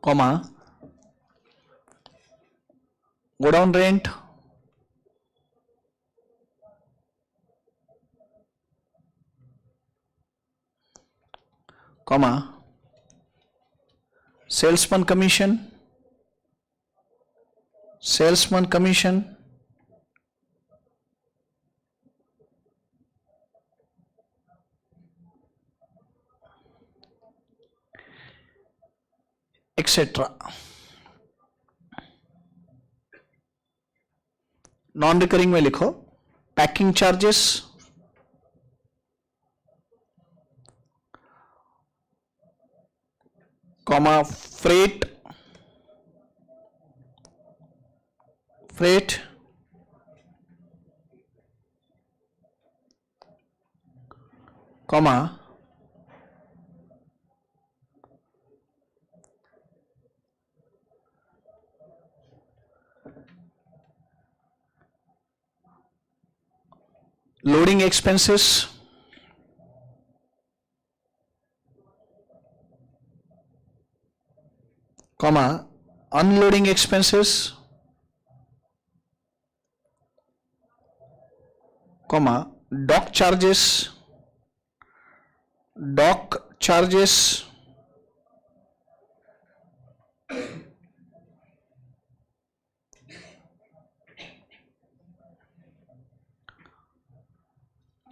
S1: comma, godown rent, comma, salesman commission, salesman commission, etc. Non recurring में लिखो packing charges, comma freight, freight, comma loading expenses, comma unloading expenses, comma dock charges, dock charges,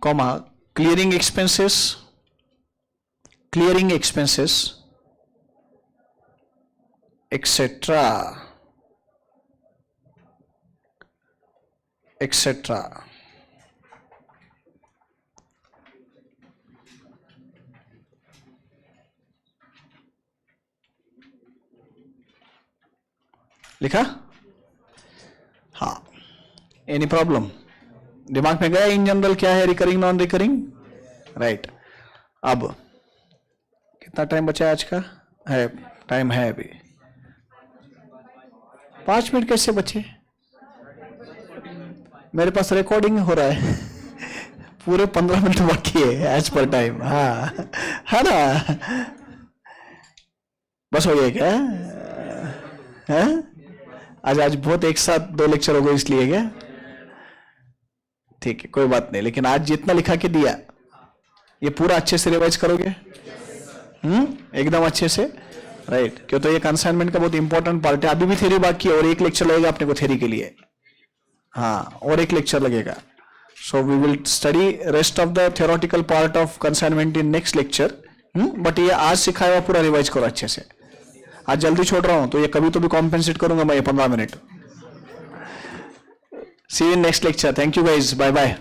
S1: comma clearing expenses, clearing expenses, etc. etc. लिखा? हाँ, any problem? दिमाग में गया in general क्या है recurring non recurring? Right. अब कितना time बचा है आज का? है टाइम है अभी 5 मिनट। कैसे बचे? मेरे पास रिकॉर्डिंग हो रहा है पूरे 15 मिनट बाकी है एज पर टाइम। हाँ है ना? बस हो गया क्या? है? आज बहुत एक साथ 2 लेक्चर हो गए इसलिए क्या? ठीक है, कोई बात नहीं, लेकिन आज जितना लिखा के दिया ये पूरा अच्छे से रिवाइज करोगे? एकदम अच्छे से, राइट? क्यों? तो ये कंसाइनमेंट का बहुत इंपॉर्टेंट पार्ट है। अभी भी थ्योरी बाकी है और 1 लेक्चर लगेगा अपने को थ्योरी के लिए। हाँ, और 1 लेक्चर लगेगा। So we will study rest of the theoretical part of consignment in next lecture. But ये आज सिखाया हुआ पूरा रिवाइज करो अच्छे से। आज जल्दी छोड़ रहा हूं तो ये कभी तो भी कॉम्पेंसेट करूंगा मैं ये 15 मिनट। See you in next lecture. Thank you guys, bye bye.